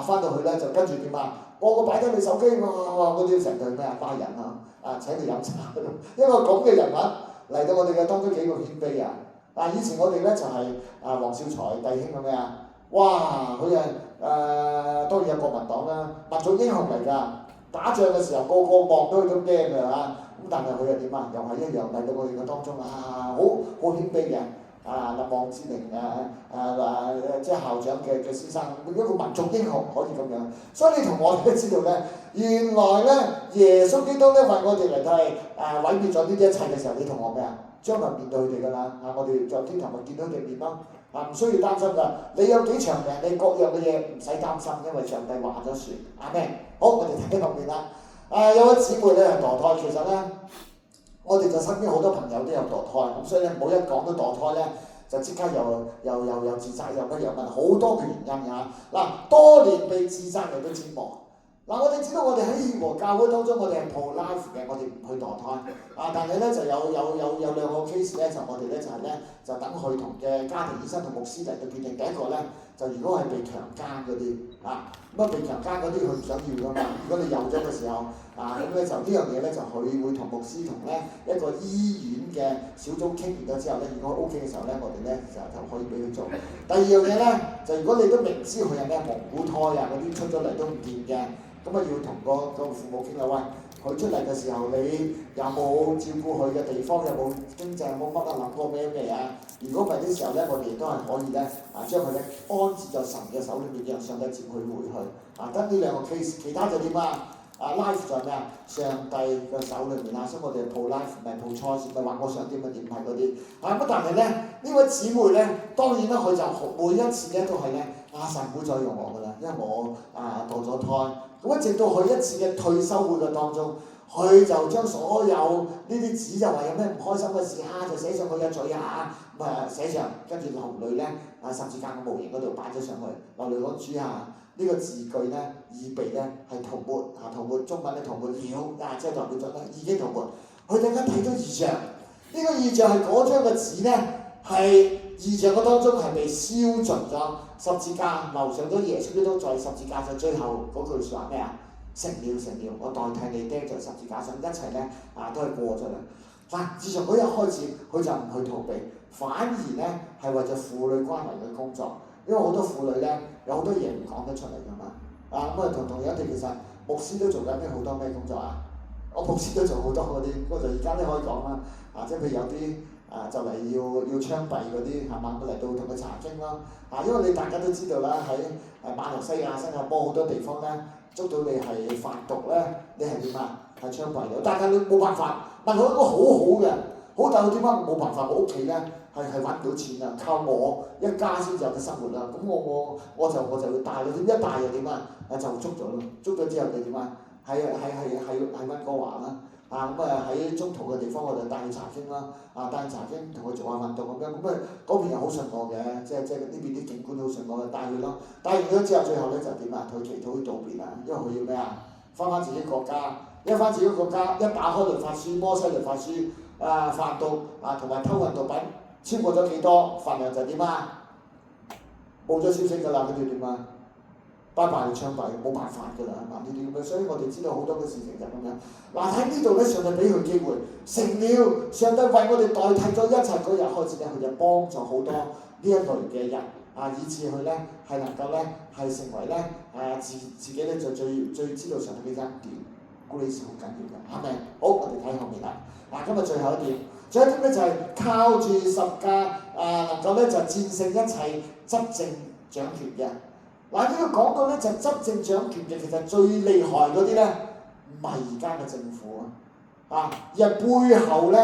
翻到去咧就跟住點個擺低你手機嗰啲成隊咩花人請你飲茶，一個咁嘅人物。嚟到我哋嘅當中幾個謙卑以前我哋咧就係黃少財弟兄咁哇！佢當然有國民黨啦，民族英雄嚟㗎。打仗嘅時候個個望到佢都驚㗎咁但係佢又點又係一樣嚟到我哋嘅當中好謙卑嘅望志明即係校長嘅先生，一個民族英雄可以咁樣。所以你同我哋都知道咧，原來咧耶穌基督咧為我哋嚟到係毀滅咗呢啲一切嘅時候，你同我咩將來面對佢哋㗎啦我哋在天堂咪見到佢哋面咯唔需要擔心㗎。你有幾長命，你各樣嘅嘢唔使擔心，因為上帝話咗算。阿們。好，我哋睇後面啦。有位姊妹咧係墮胎，其實咧我哋就身邊好多朋友都有墮胎，咁所以咧唔好一講到墮胎咧就即刻又自責又乜好多嘅原因多年被自責嚟到折磨嗱，我哋知道我哋喺協和教會當中，我哋係 pro-life 嘅，我哋唔去墮胎。但係咧就有兩個 case 咧，就我哋咧就係咧就等佢同嘅家庭醫生同牧師嚟到決定。第一個咧就如果係被強姦嗰啲咁被強姦嗰啲佢唔想要噶嘛。如果你有咗嘅時候咁咧就呢樣嘢咧就佢會同牧師同咧一個醫院嘅小組傾完咗之後咧，如果 OK 嘅時候咧，我哋咧就可以俾佢做。第二樣嘢咧就如果你都明知佢係咩蒙古胎嗰啲出咗嚟都唔掂嘅。咁要同個父母傾啦，喂，佢出嚟嘅時候，你有冇照顧佢嘅地方？有冇經濟？有冇乜諗過咩未啊？如果唔係啲時候咧，我哋亦都係可以咧將佢咧安置在神嘅手裏面，讓上帝接佢回去。得呢兩個 case， 其他就點life 就係咩啊？上帝嘅手裏面所以我哋 pro-life 唔係 pro-choice，唔係話我想點就點係嗰啲。但係咧呢位姊妹咧，當然啦，佢就每一次咧都係咧神唔會再用我㗎啦，因為我墮咗胎。咁直到佢一次嘅退休會嘅當中，佢就將所有呢啲紙就話有咩唔開心嘅事就寫上佢嘅嘴寫上，跟住流淚咧十字架嘅模型嗰度擺咗上去，流淚講主呢個字句咧已被咧係塗抹塗抹，中文咧塗抹了即係代表咗咧已經塗抹。佢突然間睇到異象，呢個異象係嗰張嘅紙咧係異象嘅當中係被燒盡咗，十字架留上咗耶穌基督在十字架上最後嗰句説話咩成了成了，我代替你釘在十字架上，一齊咧都係過咗啦。自從嗰日開始，佢就唔去逃避，反而咧係為咗婦女關懷嘅工作，因為好多婦女咧有好多嘢唔講得出嚟㗎嘛。同樣地，其實牧師都做緊好多咩工作我牧師都做好多嗰啲，我就而家都可以講啦。即係譬如有啲就嚟要槍斃嗰啲係嘛，佢嚟到同佢查經咯。因為你大家都知道啦，喺馬來西亞、新加坡好多地方咧，捉到你係販毒咧，你係點係槍斃咗。但係你冇辦法，問佢一個好好嘅，好但係點解冇辦法？我屋企咧係揾唔到錢靠我一家先至有得生活啦。咁我就要帶佢，點一帶又點就捉咗咯。捉咗之後你點係溫哥華啦。喺中途嘅地方我就帶佢查經啦，帶佢查經同佢做下運動咁樣，嗰邊又好信我嘅，即係呢邊啲警官好信我嘅，帶佢咯，帶完咗之後最後咧就點同佢祈禱去道別因為佢要咩翻自己國家，一翻自己國家一打開律法書，摩西律法書販毒同埋偷運毒品超過咗幾多份量就點冇咗消息㗎啦，跟住點拜拜槍斃，冇辦法㗎啦，呢啲咁樣，所以我哋知道好多嘅事情就咁樣。喺呢度咧，上帝俾佢機會，成了上帝為我哋代替咗一切嗰日開始咧，佢就幫助好多呢一類嘅人以至佢咧係能夠咧係成為咧自己咧就最知道上帝嘅恩典 ，grace 好緊要嘅，係咪？好，我哋睇後面啦。今日最後一點，最後一點咧就係靠住十架能夠咧就戰勝一切執政掌權嘅。呢個講到咧就執政掌權嘅，其實最厲害嗰啲咧唔係而家嘅政府而係背後咧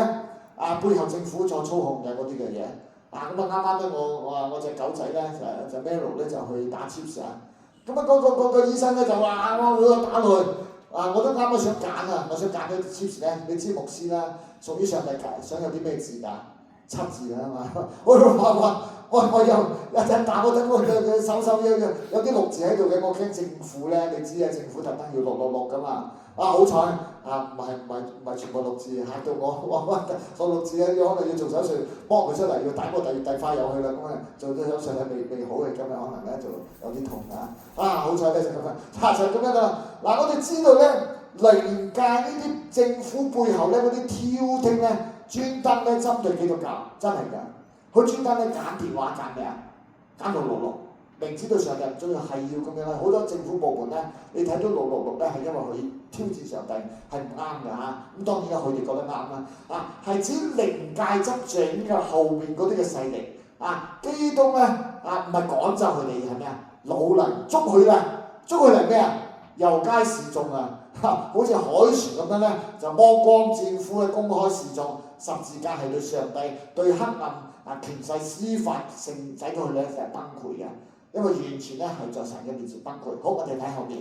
背後政府所操控嘅嗰啲嘅嘢啱啱咧我隻狗仔咧就 Melo 咧就去打 chips 個醫生咧就話我要打佢我都啱啱想揀我想揀啲 chips 咧，你知牧師啦，屬於上帝想有啲咩字7字嘛，我又一陣打我，等我嘅手有啲6字喺度嘅，我驚政府咧，你知政府特登要666噶嘛，好彩唔係全部6字，嚇到我6字可能要做手術幫佢出嚟，要打個第二塊入去啦，做咗手術係未好嘅，今日可能咧就有啲痛好彩咧就咁樣，就咁樣啦。我哋知道咧，靈界呢啲政府背後咧嗰啲挑剔咧，專登咧針對基督教，真係㗎。佢專登咧揀電話揀咩揀666，明知道上帝唔中意，係要咁樣好多政府部門咧，你睇到666咧係因為佢挑戰上帝係唔啱㗎咁當然啦，佢哋覺得啱啦係指靈界執掌嘅後面嗰啲嘅勢力基督咧唔係趕走佢哋係咩努力捉佢嚟咩遊街示眾好似海船咁樣咧，就魔光戰斧嘅公開示眾，十字架係對上帝對黑暗權勢司法性使到佢咧就係崩潰嘅，因為完全咧係在神嘅面前崩潰。好，我哋睇後面，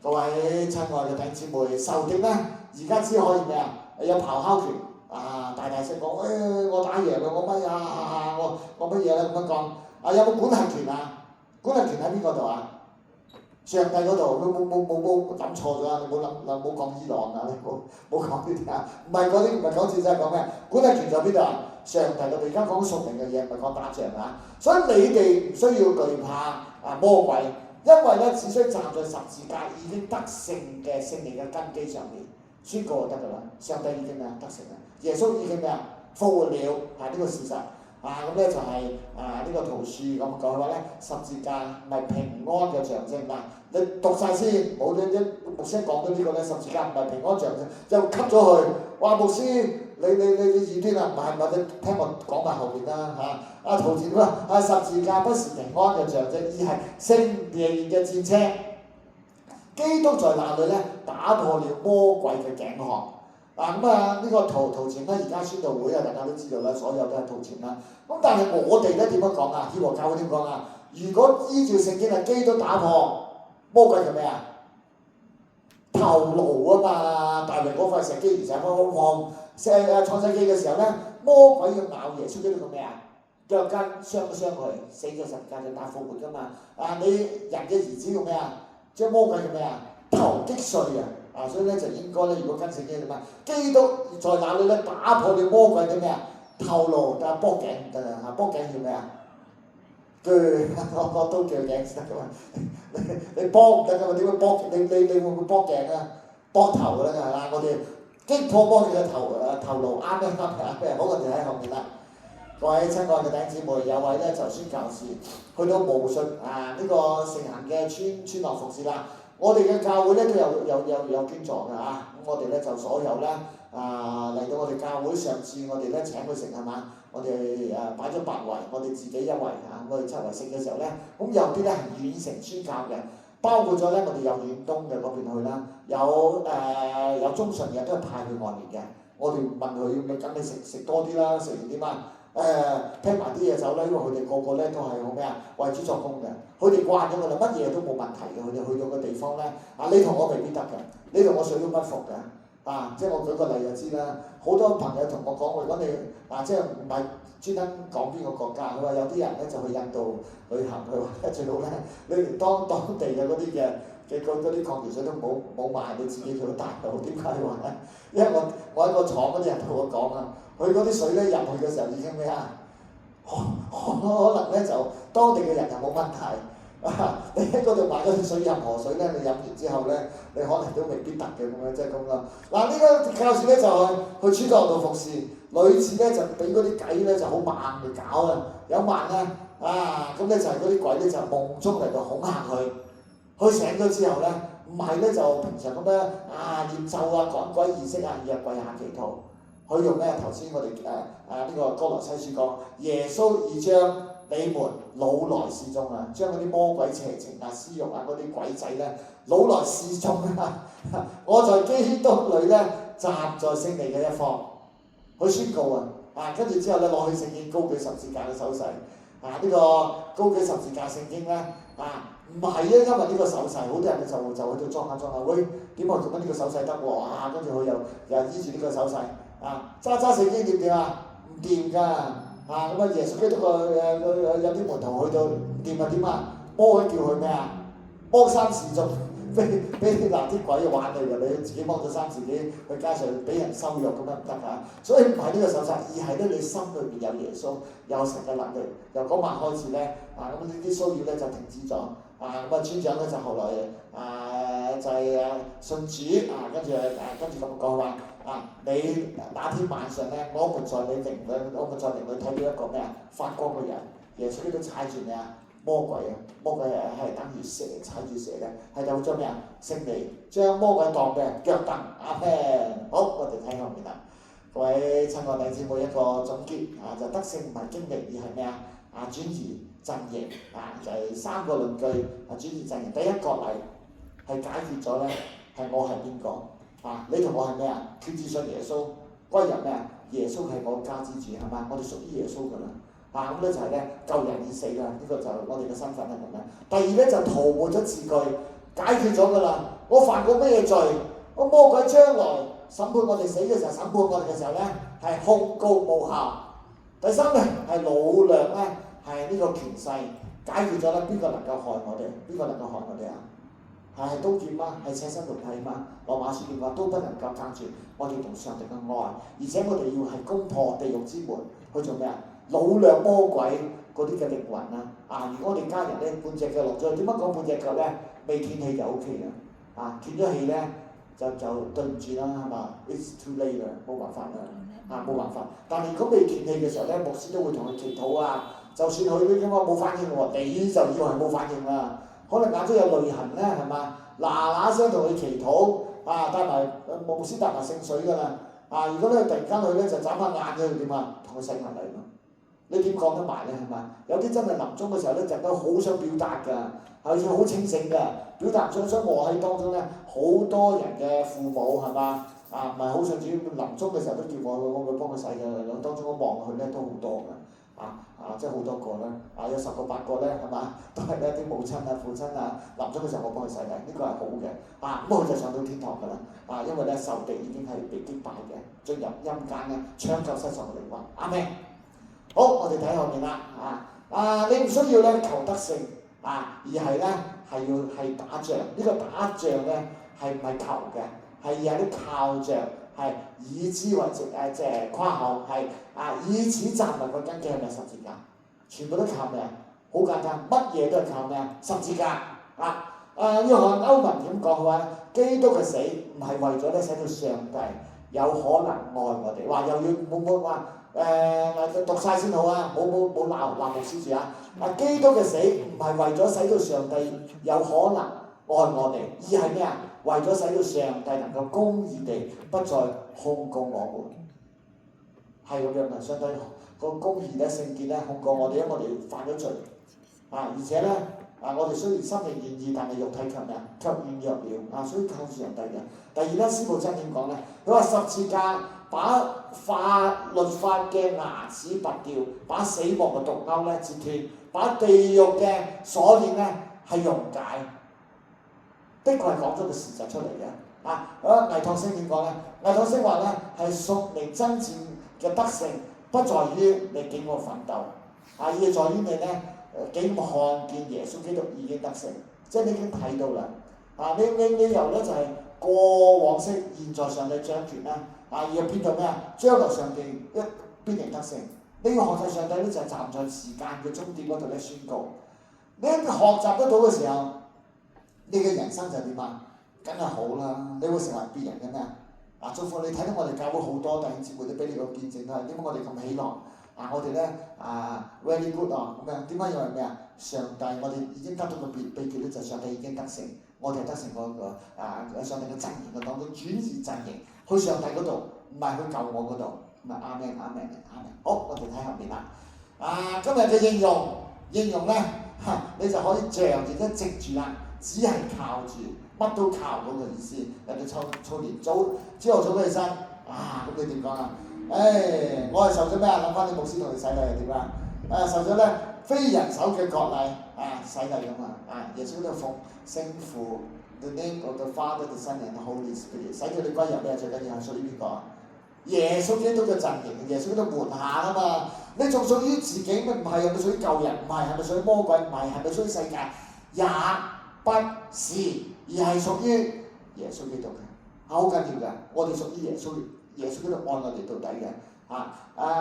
各位親愛嘅弟兄姊妹，仇敵咧而家只可以咩有咆哮權大聲講，我打贏啦，我乜我乜嘢啦咁樣講有冇管轄權管轄權喺邊個度上帝嗰度，冇諗錯咗啊！你冇講伊朗啊！你冇講呢啲啊！唔係講戰爭，講咩？管理權在邊度啊？上帝嗰度，而家講屬靈嘅嘢，唔係講打仗啊！所以你哋唔需要懼怕魔鬼，因為咧只需站在十字架已經得勝嘅勝利嘅根基上面宣告就得㗎啦。上帝已經咩啊得勝啦，耶穌已經咩啊復活了，係呢個事實。咁咧就係呢個圖書咁講嘅話咧，十字架唔係平安嘅象徵嗱。你讀晒先，冇啲牧師講到呢個咧，十字架唔係平安象徵，就吸咗佢。話牧師，你異端啊？唔係，你聽我講埋後邊啦嚇。阿陶子話：十字架不是平安嘅象徵，而係聖靈嘅戰車。基督在那裏咧打破了魔鬼嘅頸項。呢個陶錢咧，而家宣道會大家都知道啦，所有都係陶錢啦。咁但係我哋咧點樣講啊？協和教會點講啊？如果依照聖經係基督打破魔鬼係咩啊？頭顱啊嘛，大衛嗰塊石基，而且創世記嘅時候咧，魔鬼要咬耶穌基督個咩啊？腳跟傷一傷佢，死咗十架就打復活㗎嘛。你人嘅兒子用咩啊？將魔鬼嘅咩啊？頭擊碎啊！所以咧就應該咧，如果跟聖經點啊？基督在那裏咧打破了魔鬼嘅咩啊？頭顱，但係膊頸唔得啊！膊頸叫咩啊？鋸，我都叫頸先得噶嘛。你膊唔得噶嘛？點會膊？你會唔會膊頸啊？膊頭啦係嘛？我哋擊破魔鬼嘅頭顱啱咩？好，我哋喺後面啦。各位親愛嘅弟兄姊妹，有位咧就宣教士去到巫術呢個盛行嘅村落服侍啦。我哋嘅教會咧都有捐助㗎嚇，咁我哋咧就所有咧嚟到我哋教會，上次我哋咧請佢食係嘛，我哋擺咗8圍，我哋自己1圍我哋7圍食嘅時候咧，咁有啲咧係遠程宣教嘅，包括咗咧我哋有遠東嘅嗰邊去啦，有中順嘅都係派去外面嘅，我哋問佢咪梗係食多啲啦，食完點啊？聽埋啲嘢走啦，因為佢哋個個咧都係好咩啊，為主作工嘅，佢哋慣咗㗎啦，乜嘢都冇問題嘅，佢哋去到個地方咧，你同我未必得嘅，你同我水都不服嘅，即係我舉個例就知啦，好多朋友同我講，如果你即係唔係專登講邊個國家，佢話有啲人咧就去印度旅行，佢話最好咧，你連當地嘅嗰啲嗰啲礦泉水都冇賣，你自己做大佬，點解話咧？因為我喺個廠嗰啲人同我講啊。佢嗰啲水咧入去嘅時候已經咩啊？可能咧就當地嘅人就冇問題。你喺嗰度買嗰啲水，任何水咧，你飲完之後咧，你可能都未必得嘅咁樣，即係咁啦。呢個教士咧就去村莊度服侍，女士咧就俾嗰啲鬼咧就好猛嚟搞啊！有晚咧咁咧就係嗰啲鬼咧就夢中嚟到恐嚇佢。佢醒咗之後咧，唔係咧就平常咁樣念咒趕鬼儀式日跪下祈禱。佢用咩？頭先我哋呢個歌羅西書講，耶穌已將你們擄來示眾啊，將嗰啲魔鬼邪情私慾嗰啲鬼仔咧擄來示眾啊！我在基督裏咧站在勝利嘅一方，佢宣告跟住之後咧攞起聖經高舉十字架嘅手勢呢個高舉十字架聖經咧唔係因為呢個手勢，好多人就喺度裝下，喂點解做緊呢個手勢得喎？跟住佢又依住呢個手勢。揸聖經掂唔掂啊？唔掂㗎耶穌基督有啲門徒去到唔掂點啊？魔鬼叫佢咩啊？剝衫示眾，俾啲鬼玩你㗎，你自己剝咗衫自己去街上俾人收辱咁樣唔得㗎。所以唔係呢個手勢，而係咧你心裏邊有耶穌，有神嘅能力。由嗰晚開始咧咁呢啲騷擾咧就停止咗。村長咧就後來就係信主跟住咁講話你那天晚上咧，我們在你靈裏睇到一個咩發光嘅人，耶穌基督踩住咩魔鬼魔鬼係等於蛇，踩住蛇咧係有咗咩勝利，將魔鬼當咩腳凳。阿們，好，我哋睇後面啦。各位親愛弟兄姊妹，一個總結就得勝唔係經歷，而係咩轉移陣營就係3個論據轉移陣營。第一個例係解決咗咧，係我係邊個你同我係咩決志信耶穌，歸入咩耶穌係我家之主係嘛？我哋屬於耶穌㗎啦咁咧就係咧救人已死啦，呢個就我哋嘅身份係咁樣。第二咧就塗抹咗字句，解決咗㗎啦。我犯過咩罪？我魔鬼將來審判我哋死嘅時候，審判我哋嘅時候咧係控告無效。第三咧係擄掠咧係呢個權勢，解決咗咧邊個能夠害我哋？邊個能夠害我哋係刀劍嗎？係赤身肉體嗎？羅馬書點話都不能夠隔絕我哋同上帝嘅愛，而且我哋要係攻破地獄之門去做咩啊？擄掠魔鬼嗰啲嘅靈魂啊！如果我哋家人咧半隻腳落咗，點解講半隻腳咧？未斷氣就 O K 啦。斷咗氣咧就對唔住啦，係嘛 ？It's too late 啦，冇辦法啦，冇辦法。但係如果未斷氣嘅時候咧，牧師都會同佢祈禱啊。就算佢啲咁啊冇反應喎，你就以為係冇反應啦。可能眼中有淚痕咧，係嘛？嗱聲同佢祈禱帶埋牧師帶埋聖水㗎啦。如果咧突然間佢咧就眨下眼嘅點啊？同佢洗埋嚟咯。你點講得埋咧？係嘛？有啲真係臨終嘅時候咧，就都好想表達㗎，好似好清醒㗎，表達唔出，所以我喺當中咧，好多人嘅父母係嘛唔係好想主臨終嘅時候都叫我會幫佢洗嘅，當中我望佢咧都好多㗎。即係好多個啦，有10個8個咧，係嘛？都係咧啲母親父親臨終嘅時候我幫佢洗禮，呢個係好嘅。咁佢就上到天堂㗎啦。因為咧仇敵已經係被擊敗嘅，進入陰間咧搶救失喪嘅靈魂。阿們。好，我哋睇後面啦。你唔需要咧求得勝而係咧係要打仗。呢個打仗咧係唔係求嘅，係有啲靠著。係以之為即係誇口，係以此站立嘅根基係咪十字架？全部都靠咩啊？好簡單，乜嘢都係靠咩啊？十字架約翰歐文點講嘅話，基督嘅死唔係為咗咧使到上帝有可能愛我哋，話又要冇話讀晒先好啊！冇鬧牧師住基督嘅死唔係為咗使到上帝有可能愛我哋，而係咩啊？為咗使到上帝能夠公義地不再控告我們，係咁樣嘅。上帝個公義咧、聖潔咧控告我哋，因為我哋犯咗罪而且咧我哋雖然心靈願意，但係肉體卻咩啊？卻軟弱了所以靠住上帝嘅。第二咧，司布真點講咧？佢話十字架把律法嘅牙齒拔掉，把死亡嘅毒鈎咧截斷，把地獄嘅鎖鏈咧係溶解。的確係講咗個事實出嚟嘅。倪柝聲點講咧？倪柝聲話咧係屬靈真正嘅得勝，不在於你幾咁奮鬥，而係在於你咧幾咁看見耶穌基督已經得勝，即係你已經睇到啦。你由咧就係過往式，現在上帝掌權啦。而係變到咩啊？將來上帝必定得勝。你要學習上帝咧，就係站在時間嘅終點嗰度咧宣告。你學習得到嘅時候，你嘅人生就點啊？梗係好啦！你會成為別人嘅咩啊？祝福你睇到我哋教會好多弟兄姊妹都俾你個見證啦。點解我哋咁喜樂？我哋咧very good 咁樣。點解因為咩啊？上帝，我哋已經得到個秘訣咧，就係上帝已經得勝。我哋係得勝嗰個上帝嘅陣營嘅當中轉移陣營去上帝嗰度，唔係去救我嗰度。咁啊，阿們，阿們，阿們。好，我哋睇後面啦。今日嘅應用咧你就可以仗住一直住啦。只係靠住，乜都靠嗰個意思。人哋操練朝頭早起身，咁你點講啊？我係受咗咩啊？諗翻啲牧師同你洗禮係點啊？受咗咧非人手嘅割禮洗禮㗎嘛。耶穌都奉聖父 the name of the Father, the Son and the Holy Spirit， 洗咗你歸入咩？最緊要係屬於邊個啊？耶穌基督嘅陣營，耶穌基督門下啊嘛。你仲屬於自己咩？唔係，係咪屬於舊人？唔係，係咪屬於魔鬼？唔係，係咪屬於世界？也不是，而係屬於耶穌基督嘅，好緊要嘅。我哋屬於耶穌基督愛我哋到底嘅。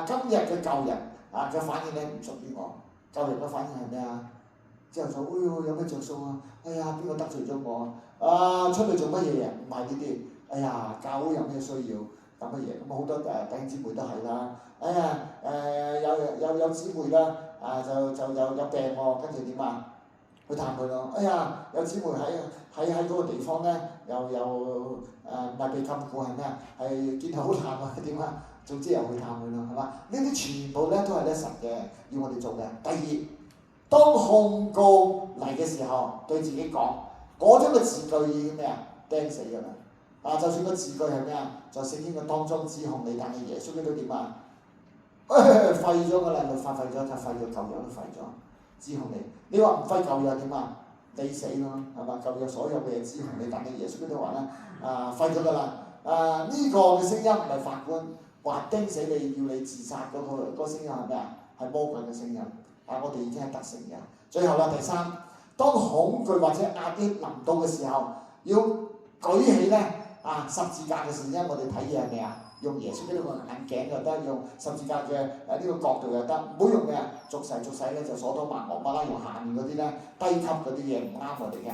今日嘅舊人嘅反應咧唔屬於我，舊人嘅反應係咩啊？之後就有咩着數啊？邊個得罪咗我出去做乜嘢啊？唔係呢啲。教會有咩需要咁乜嘢？咁好多弟兄姊妹都係啦。有姊妹啦，就有病喎，跟住點啊？去探佢咯。有姊妹喺嗰個地方咧，又唔係被禁錮係咩啊？係見到好難啊，點啊？總之又去探佢咯，係嘛？呢啲全部咧都係咧神嘅要我哋做嘅。第二，當控告嚟嘅時候，對自己講嗰種嘅字句已經咩啊？釘死㗎啦！就算個字句係咩啊？在聖經嘅當中指控你，但係耶穌基督點啊？廢咗㗎啦，律法廢咗就廢咗，舊約都廢咗。指控你，你話唔廢舊約點啊？你死咯，係嘛？舊約所有嘅嘢指控你，但係耶穌基督話咧，廢咗㗎啦。呢個嘅聲音唔係法官話釘死你，要你自殺嗰個聲音係咩啊？係魔鬼嘅聲音。我哋已經係得勝嘅。最後啦，第三，當恐懼或者壓抑臨到嘅時候，要舉起咧十字架嘅時候，我哋睇嘢係咩啊？用耶穌基督個眼鏡又得，用十字架嘅呢個角度又得，唔好用咩啊？逐細咧就所多瑪俄巴拉，用下面嗰啲咧低級嗰啲嘢唔啱我哋嘅。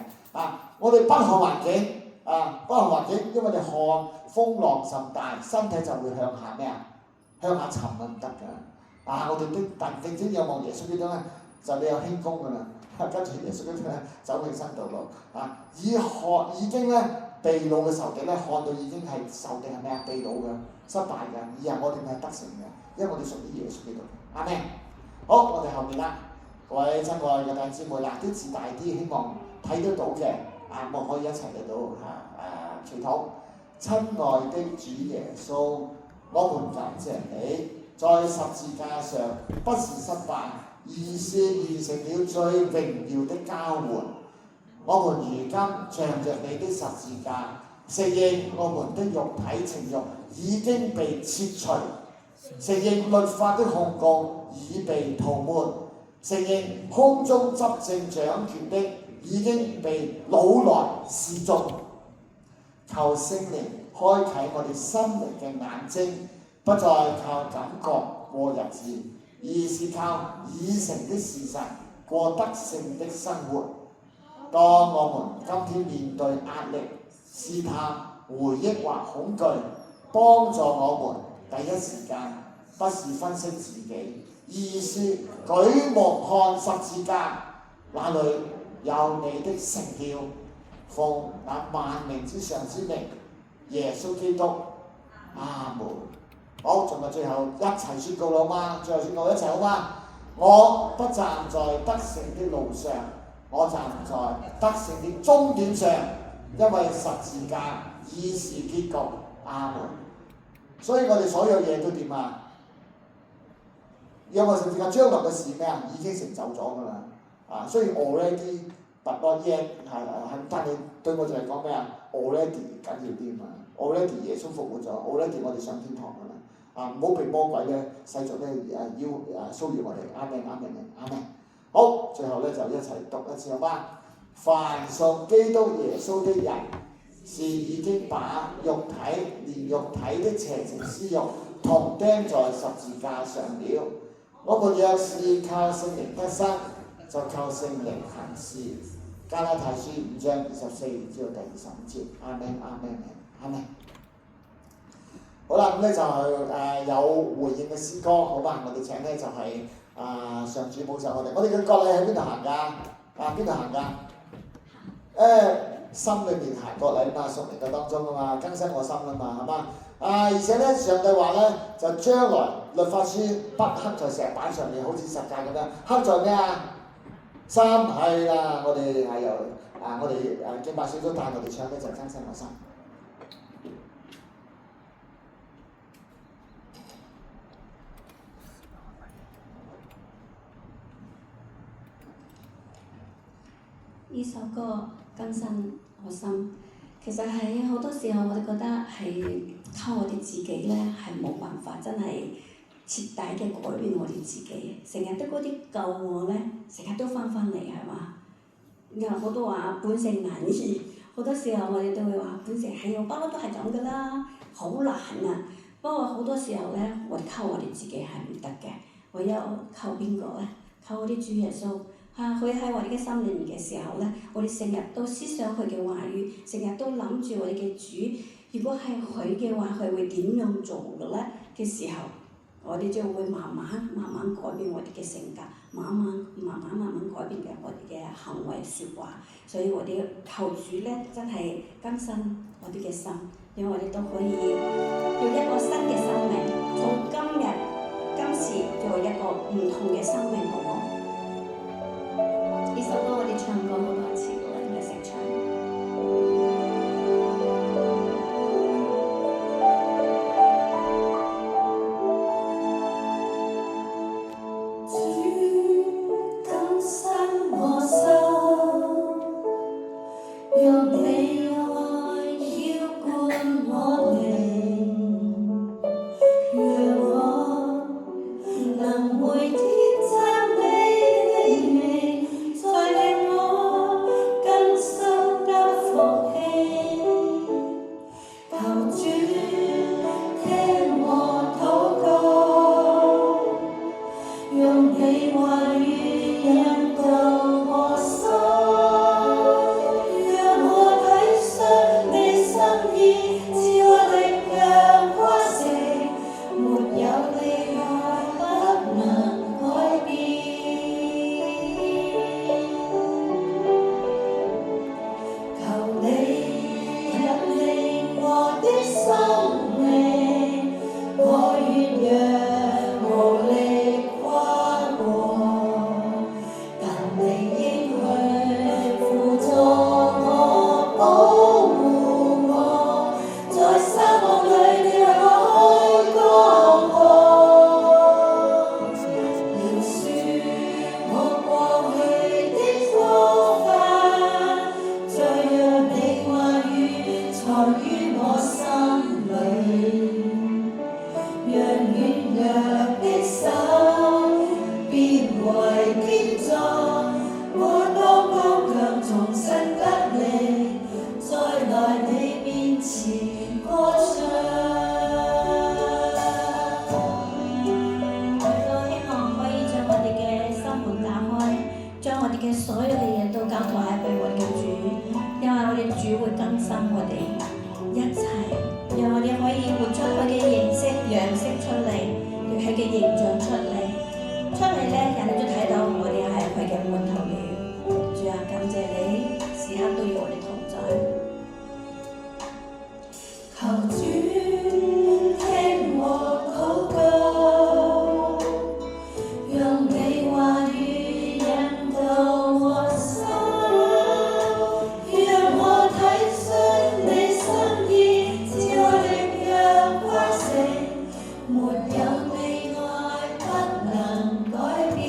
我哋不看環境不看環境，因為我哋看風浪甚大，身體就會向下咩啊？向下沉唔得㗎。我哋但正正仰望耶穌基督咧，就你有輕功㗎啦。跟住耶穌基督咧走永生道路已經咧被擄嘅仇敵咧，看到已經係仇敵係咩啊？被擄嘅。失敗嘅，而係我哋係得勝嘅，因為我哋屬於耶穌基督。阿們。好，我哋後面啦，各位親愛嘅弟兄姊妹啦，啲字大啲，希望睇得到嘅，我可以一齊嚟到祈禱。親愛的主耶穌，我們感謝你，在十字架上不是失敗，而是完成了最榮耀的交換。我們如今仗着你的十字架，承認我們的肉體情慾已經被切除，承認律法的控告已被塗抹，承認空中執政掌權的已經被擄來示眾。求聖靈開啟我哋心靈嘅眼睛，不再靠感覺過日子，而是靠已成的事實過得勝的生活。當我們今天面對壓力、試探、回憶或恐懼，幫助我們第一時間不是分析自己，而是舉目看十字架，那裏有你的成了。奉那萬名之上之名，耶穌基督，阿門。好，仲有最後一齊宣告好嗎？最後宣告一齊好嗎？我不站在得勝的路上，我站在得勝的終點上，因為十字架已是結局。阿門。所以我哋所有嘢都點啊？因為十字架將來嘅事咩啊？已經成就咗㗎啦。所以 already but not yet 但係對我哋嚟講咩啊 ？already 緊要啲嘛。already 耶穌復活咗 ，already 我哋上天堂㗎啦。唔好被魔鬼咧世俗咧要騷擾我哋。阿們，阿們，阿們。好，最後咧就一齊讀一次好嗎？凡屬基督耶穌的人，是已經把肉體連肉體的邪情私慾同釘在十字架上了。我們若是靠聖靈得生，就靠聖靈行事。加拉太書5章24至到第25節。阿們，阿們，阿們。好啦，咁咧就係有回應嘅詩歌，好吧？我哋請咧就係上主保守我哋。我哋嘅國禮喺邊度行㗎？邊度行㗎？心裏面行國禮嘛，屬靈嘅當中啊嘛，更新我心啊嘛，係嘛？而且咧，上帝話咧，就將來律法書不刻在石板上面，好似十誡咁樣，刻在咩啊？心係啦，我哋係由我哋敬拜小組帶我哋唱咧就更新我心。呢首歌更新我心，其實喺好多時候我哋覺得係靠我哋自己咧係冇辦法真係徹底嘅改變我哋自己，成日都嗰啲舊我咧，成日都翻嚟係嘛？然後好多話本性難移，好多時候我哋都會話本性係我不嬲都係咁噶啦，好難啊！不過好多時候咧，我哋靠我哋自己係唔得嘅，唯有靠邊個咧？靠我啲主耶穌。佢喺我哋嘅心裏面嘅時候咧，我哋成日都思想佢嘅話語，成日都諗住我哋嘅主。如果係佢嘅話，佢會點樣做嘅咧？嘅時候，我哋就會慢慢改變我哋嘅性格，慢慢改變嘅我哋嘅行為説話。所以我哋求主咧，真係更新我哋嘅心，讓我哋都可以用一個新嘅生命，從今時做一個唔同嘅生命，好唔好？呢首歌我哋唱過好多次㗎啦，應該識唱。主更新我心，讓你愛澆灌我靈，讓我能每天讚美。嘅所有嘅嘢都交託喺俾我哋嘅主，因為我哋主會更新我哋一切，讓我哋可以活出佢嘅樣式出嚟，佢嘅形象出嚟咧，人哋都睇到我哋係佢嘅門徒了。主啊，感謝你，時刻都與我哋同在。求主聽我禱告，用你話語引導我心，讓我體恤你心意，照力量歸成，沒有你愛不能改變。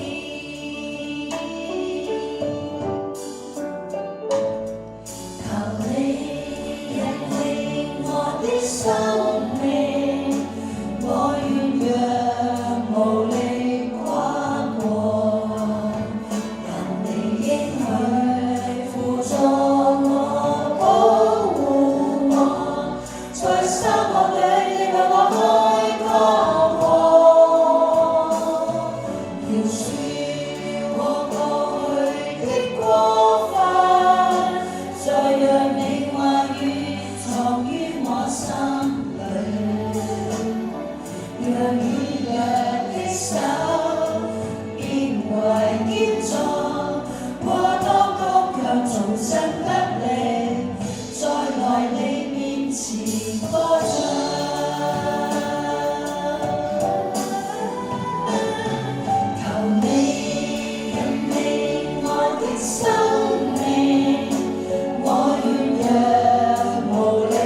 求你引領我的生命，我願讓無力跨過，但你應許輔助我，保護我，在沙漠裏你為我開江河，饒恕我過去的過犯，再讓你話語藏於我心裏，讓軟弱的手變為堅壯，我當剛強重新得力，再來你面前歌唱。求你引領我的生命，我願讓無力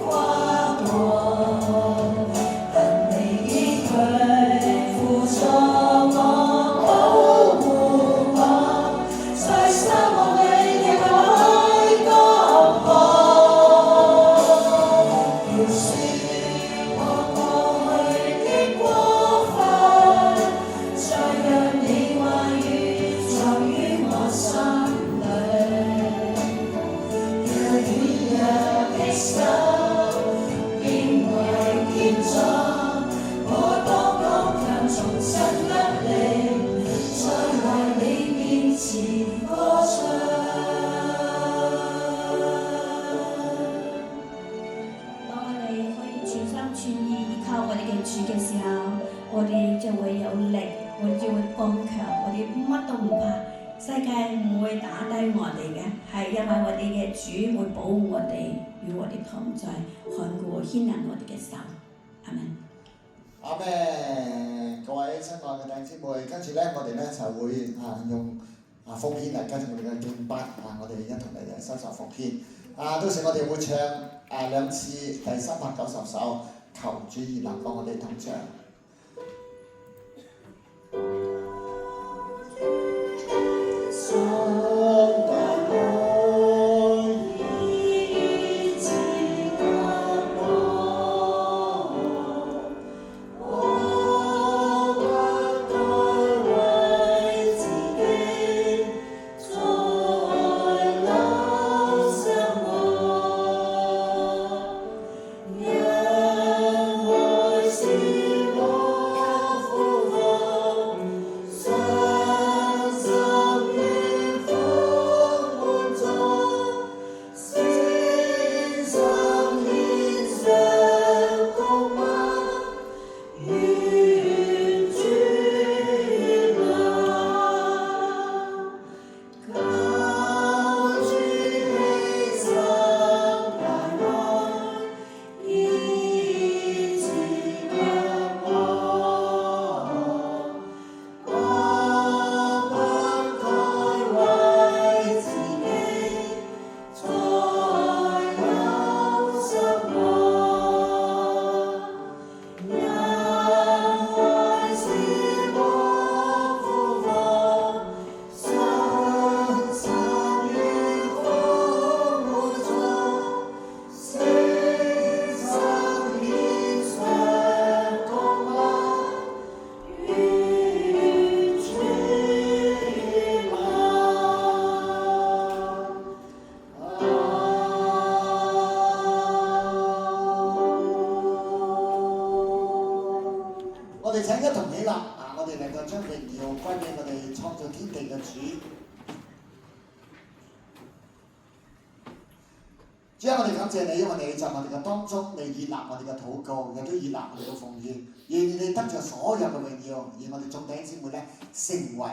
跨過，但你應許輔助我，保護我，在沙漠裏你為我開江河，饒恕我過去的過犯，再讓你話語藏於我心裏，讓軟弱的手變為堅壯，我當剛強重新得力，再來你面前歌唱。當我哋可以全心全意依靠我哋嘅主嘅時候，我哋就會有力，我哋就會剛強，我哋乜都唔怕。世界唔會打低我哋嘅，係因為我哋嘅主會保護我哋，與我哋同在，看顧牽引我哋嘅手。阿們。阿咩，各位親愛嘅弟兄姊妹，跟住咧，我哋咧就會用奉獻嚟跟住我哋嘅敬拜我哋一同嚟收受奉獻。到時我哋會唱2次第390首，求主熱能幫我哋同唱。讓愛是我主啊，我哋感謝你，因為你在我哋嘅當中，你悅納我哋嘅禱告，亦都悅納我哋嘅奉獻，願你得着所有嘅榮耀，而我哋眾弟兄姊妹咧成為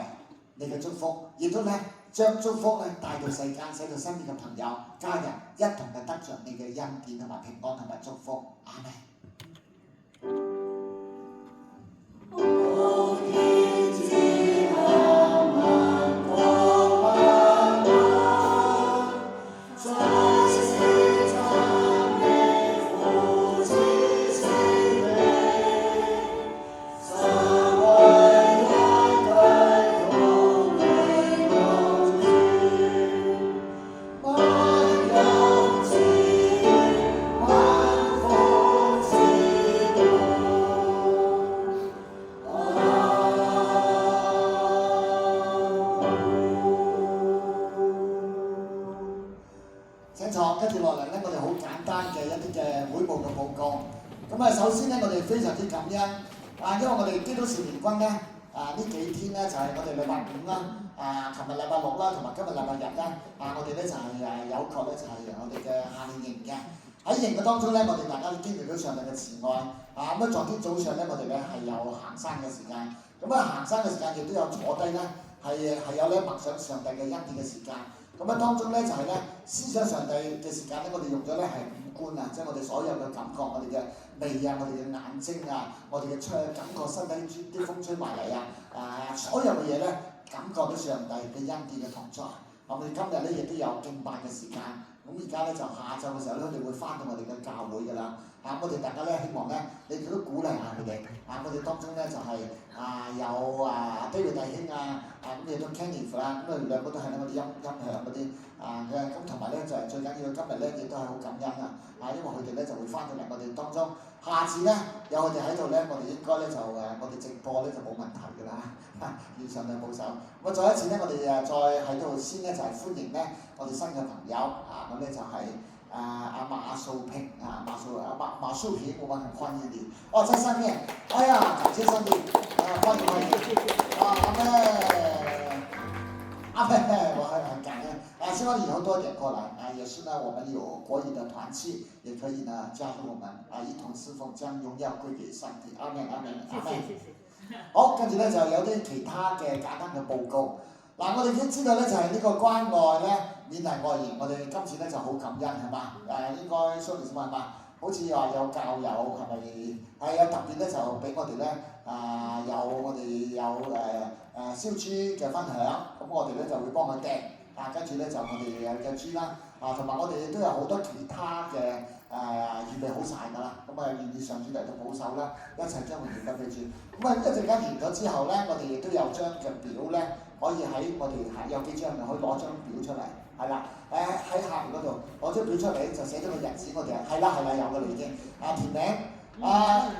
你嘅祝福，亦都咧將祝福咧帶到世間，使到身邊嘅朋友、家人一同嘅得着你嘅恩典同埋平安同埋祝福。阿們。跟住落嚟咧，我哋好簡單嘅一啲嘅會務嘅報告。咁啊，首先咧，我哋非常之感恩因為我哋基督善年軍咧呢幾天咧就係我哋禮拜五啦，琴日禮拜六啦，同埋今日禮拜日咧我哋咧就係有一個咧就係我哋嘅夏令營嘅。喺營嘅當中咧，我哋大家都經歷到上帝嘅慈愛咁啊，昨天早上咧，我哋咧係有行山嘅時間。咁啊，行山嘅時間亦都有坐低咧，係有咧默想上帝嘅恩典嘅時間。咁啊，當中咧就係咧思想上帝嘅時間咧，我哋用咗咧係五官即係我哋所有嘅感覺，我哋嘅味我哋嘅眼睛我哋嘅感覺身體啲風吹埋嚟所有嘅嘢咧，感覺到上帝嘅恩典嘅同在。我哋今日咧亦都有敬拜嘅時間。咁而家咧就下晝嘅時候咧，我哋會翻到我哋嘅教會㗎啦。我哋大家咧希望咧，你哋都鼓勵下佢哋。我哋當中咧就係有David弟兄咁亦都 Kenneth 啦，咁兩個都係咧我哋音響嗰啲嘅。咁同埋咧就係最緊要今日咧亦都係好感恩因為佢哋咧就會翻到嚟我哋當中。下次咧有佢哋喺度咧，我哋應該咧就我哋直播咧就冇問題㗎啦。願上帝保守。咁再一次咧，我哋再喺度先咧就係歡迎咧我哋新嘅朋友咁咧就係馬素平馬素平，我們很歡迎你。在上面，哎呀，感謝上帝歡迎阿妹，我很感恩希望以後多點過來也是呢，我們有國語的團契，也可以呢加入我們一同侍奉，將榮耀歸給上帝。阿門，阿門，阿門。好，跟住咧就有啲其他嘅簡單嘅報告。我哋已經知道咧就係呢個關愛咧勉勵愛兒，我哋今次咧就好感恩係嘛？應該 sorry 係嘛？好似話有教友係咪有特別咧就俾我哋咧我哋有燒豬嘅分享，咁我哋咧就會幫佢訂跟住咧就我哋有嘅豬啦同埋我哋都有好多其他嘅預備好晒㗎啦，咁願意上主嚟到保守啦，一齊將佢預備俾主。咁一陣間完咗之後咧，我哋亦都有張嘅表咧，可以喺我哋有幾張可以攞張表出嚟，係啦，喺下面嗰度攞張表出嚟就寫咗個日子，我哋係啦有㗎啦已經，填名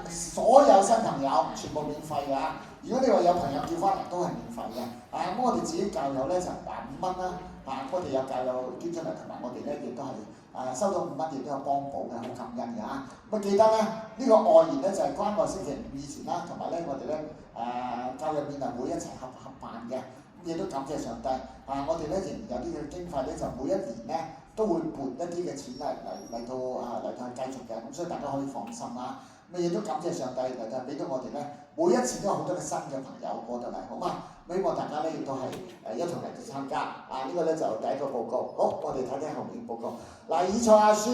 所有新朋友全部免費㗎。如果你話有朋友叫翻嚟都係免費嘅，咁我哋自己教友咧就5蚊啦，我哋有教友捐出嚟，同埋我哋咧亦都係收到5蚊，亦都有幫補嘅，好感恩嘅咁記得咧呢個愛言咧就係關愛星期5以前啦，同埋咧我哋咧教友勉勵會一齊合辦嘅，咁亦都感謝上帝我哋咧仍然有啲嘅經費咧，就每一年咧都會撥一啲嘅錢嚟到繼續嘅，咁所以大家可以放心啦。咁亦都感謝上帝嚟到俾到我哋咧，每一次都有好多嘅新嘅朋友過到嚟，好嘛？希望大家咧亦都係一同嚟到參加呢個咧就第一個報告。好，我哋睇睇後面報告。以賽亞書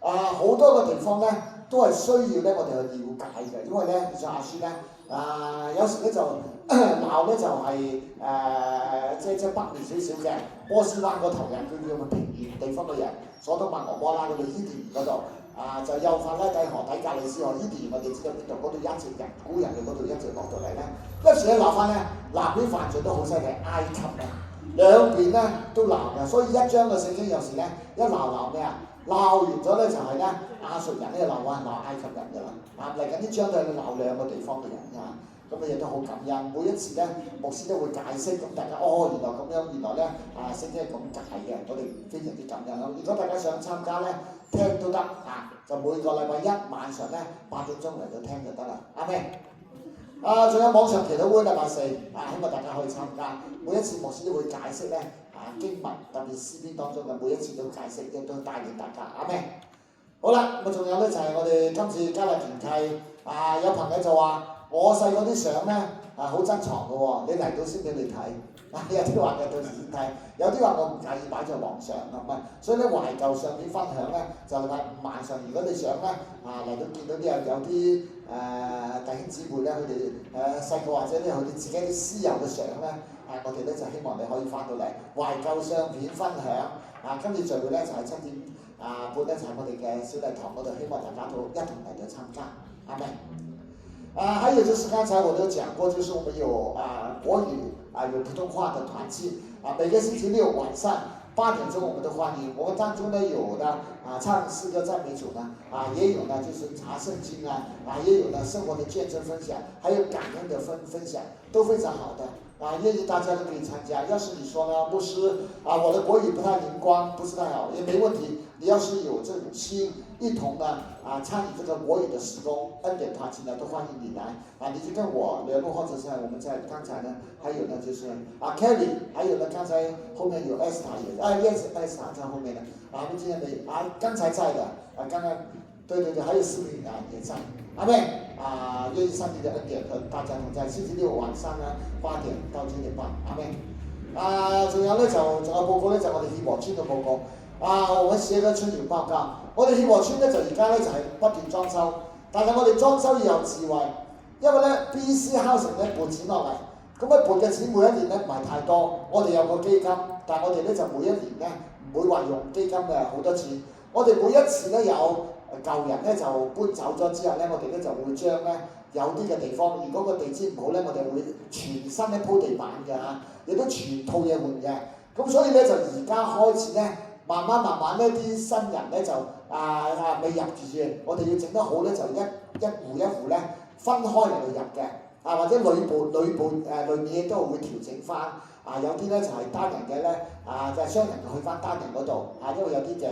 好多個地方咧都係需要咧我哋去了解嘅，因為咧以賽亞書咧有時咧就鬧咧就係即係北面少少嘅波斯灣嗰頭人，佢叫佢平原地方嘅人，所多瑪俄摩拉嗰度伊甸園嗰度。就幼發拉底河底格里斯河伊甸園，我哋知道邊度？嗰度一直人古人嘅嗰度一直落到嚟咧。有時咧鬧翻咧，南邊犯罪都好犀利，埃及兩邊咧都鬧嘅，所以一章嘅聖經有時咧一鬧咩鬧完咗咧就係咧亞述人咧鬧埃及人㗎啦。嚟緊呢章都係鬧兩個地方嘅人咁亦都好感恩。每一次咧牧師都會解釋，咁大家原來咁樣，原來咧聖經係咁解嘅，我哋非常之感恩咯。如果大家想參加咧，聽都得就每個禮拜一晚上咧8點鐘嚟到聽就得啦。阿們。仲有網上祈禱會禮拜4希望大家可以參加。每一次牧師都會解釋咧經文，特別詩篇當中嘅每一次都解釋，亦都帶領大家。阿們。好啦，咁仲有咧就係我哋今次加勒團契有朋友就話我細個啲相咧好珍藏嘅喎，你嚟到先俾你睇。有啲話嘅到時先睇，有啲話我唔介意擺在網上咁啊。所以咧懷舊相片分享咧就禮拜5晚上，如果你想咧嚟到見到啲有啲弟兄姊妹咧，佢哋細個或者咧佢哋自己啲私有嘅相咧我哋咧就希望你可以翻到嚟懷舊相片分享今次聚會咧就係7點半咧就喺我哋嘅小禮堂嗰度，希望大家都一同嚟到參加。阿們。還有就是剛才我都講過，就是我們有國語有普通話的團契每個星期六晚上8點鐘我們都歡迎。我們當中呢有的唱詩歌讚美主呢也有呢就是查聖經也有呢生活的見證分享，還有感恩的分享，都非常好的願意大家都可以參加。要是你說呢，牧師我的國語不太靈光，不是太好，也沒問題。你要是有這種心，一同呢參與這個國語的事工，恩典團契呢都歡迎你來你就跟我聯絡，或者是我們在剛才呢，還有呢就是 Kelly， 還有呢剛才後面有 Esther 也Esther 在後面呢我們今天沒剛才在的剛剛對，還有視頻也在。阿們願意上帝的恩典和大家同在。星期六晚上呢8點到9點半。阿們仲有呢仲有報告呢，就我哋協和村嘅報告。我寫咗春園報告。我哋協和村咧就而家咧就係不斷裝修，但係我哋裝修要有智慧，因為咧 BC Housing 咧撥錢落嚟，咁撥嘅錢每一年咧唔係太多，我哋有個基金，但係我哋咧就每一年咧唔會話用基金嘅好多錢，我哋每一次咧有舊人咧就搬走咗之後咧，我哋咧就會將咧有啲嘅地方，如果個地氈唔好咧，我哋會全新咧鋪地板嘅亦都全套嘢換嘅，咁所以咧就而家開始咧。慢慢呢啲新人咧就未入住，我哋要整得好咧，就一戶一戶咧分開嚟到入嘅，或者裏面都會調整翻，有啲咧就係單人嘅咧，就係雙人去翻單人嗰度，因為有啲嘅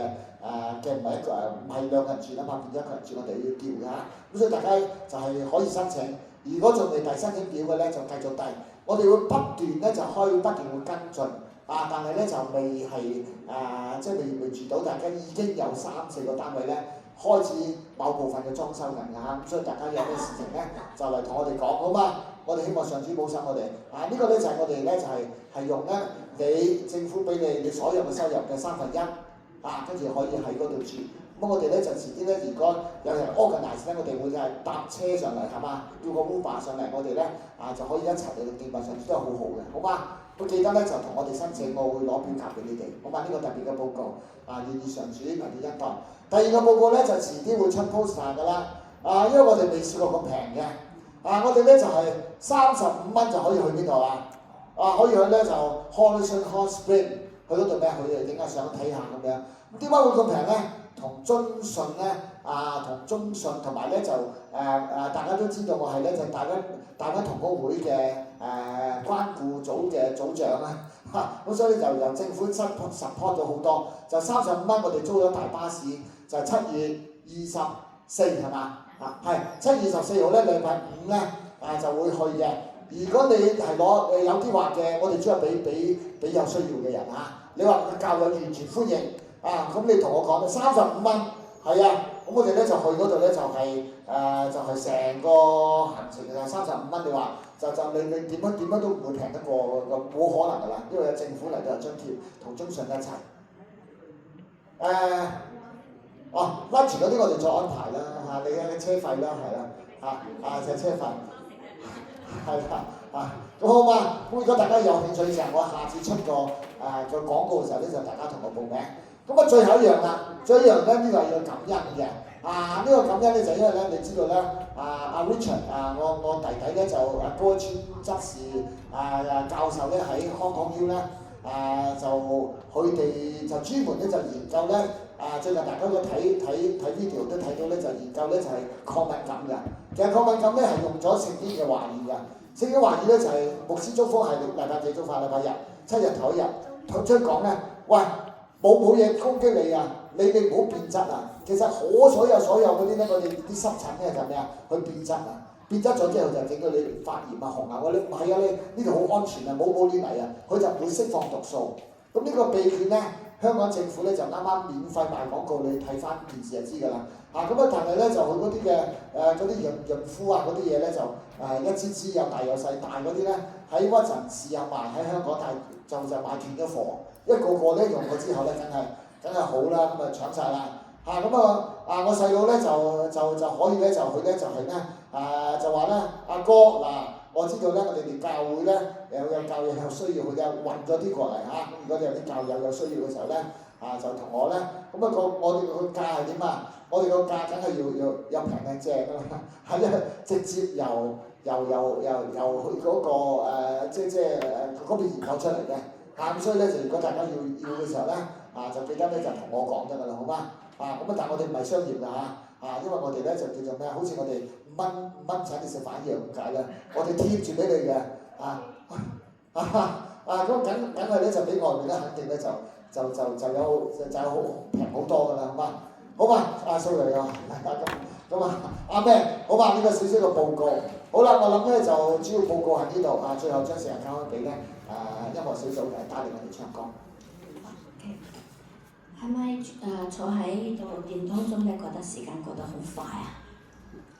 唔係兩個人住啊嘛，變咗一個人住，我哋要調㗎，咁所以大家就係可以申請，如果仲未遞申請表嘅咧，就繼續遞，我哋會不斷咧就不斷會跟進。但係咧就未係即係未住到，大家已經有3-4個單位咧開始某部分嘅裝修緊㗎，咁所以大家有咩事情咧就嚟同我哋講好嘛？我哋希望上主保守我哋呢個咧就係我哋咧就係用咧你政府俾你所有嘅收入嘅1/3跟住可以喺嗰度住。咁我哋咧就遲啲咧，如果有人 organize 咧，我哋會係搭車上嚟係嘛，叫個 Uber 上嚟，我哋咧就可以一齊嚟到敬拜上主，都係好好嘅，好嘛？咁記得咧就同我哋申請，我會攞表格俾你哋，好嘛？呢個特別嘅報告願意上主為你恩待。第二個報告咧就遲啲會出 poster 㗎啦，因為我哋未試過咁平嘅，我哋咧就係35蚊就可以去邊度可以去咧就 Horizon Hot Spring 去嗰度咩？去影下相睇下咁樣。咁點解會咁平咧？同中信咧同埋咧就大家都知道我係咧就大灣同工會嘅關顧組嘅組長咁所以就由政府 support 咗好多，就35蚊我哋租咗大巴士，就7月24係嘛係7月24號咧禮拜5咧就會去嘅。如果你係攞有啲話嘅，我哋主要俾有需要嘅人你話教友完全歡迎。咁你同我講35蚊，係咁我哋咧就去嗰度咧就係成個行程就35蚊，你話就你點樣都唔會平得過，冇可能㗎啦，因為有政府嚟到有津貼，同中信一齊。lunch 嗰啲我哋再安排啦你嘅車費啦係啦就係車費，係啦咁好嘛？咁如果大家有興趣嘅時候，我下次出個廣告嘅時候咧，就大家同我報名。咁最後一樣啦，最後一樣咧呢個係要感恩嘅。呢個感恩咧就因為咧你知道咧Richard 我弟弟咧就高一村執事教授咧喺香港 U 咧就佢哋就專門咧就研究咧最近大家都睇 video 都睇到咧就研究咧就係抗敏感嘅。其實抗敏感咧係用咗聖經嘅話語嘅。聖經話語咧就係牧師祝福係禮拜幾祝福？禮拜日7日頭一日佢出講咧，喂冇嘢攻擊你你唔好變質其實所有嗰啲咧，我哋啲濕疹咧就咩去變質變質咗之後就整到你發炎啊、紅啊，你唔係啊，你呢度好安全啊，冇呢嚟啊，佢就唔會釋放毒素。咁呢個秘訣咧，香港政府咧就啱啱免費賣廣告，你睇翻電視就知㗎啦。咁啊，但係咧就佢嗰啲嘅嗰啲潤膚啊嗰啲嘢咧就一支支有大有細，大嗰啲咧喺屈臣氏有賣喺香港，但係就賣斷咗貨，一個咧用過之後咧梗係好啦，咁啊搶晒啦。我細佬咧就可以咧就佢咧就係咧就話咧阿哥嗱，我知道咧我哋連教會咧有教友有需要，佢就運咗啲過嚟嚇。咁如果你有啲教友有需要嘅時候咧就同我咧，咁我哋個價係點啊？我哋個價梗係要平靚正㗎嘛，係啊，直接由佢嗰個即嗰邊研究出嚟嘅。咁所以咧就如果大家要嘅時候咧就記得咧就同我講得㗎啦，好嗎？但係我哋唔係商業㗎因為我哋咧就叫做咩？好似我哋蚊請你食飯一樣咁解啦，我哋貼住俾你嘅咁梗係咧就比外面咧肯定咧就有平好多㗎啦，好嗎？好嘛，蘇嚟啊，阿咩？好嘛，呢個少少嘅報告。好啦，我諗咧就主要報告喺呢度最後將時間交翻俾咧音樂小組帶領我哋唱歌。係咪坐喺度電當中咧，覺得時間過得好快啊？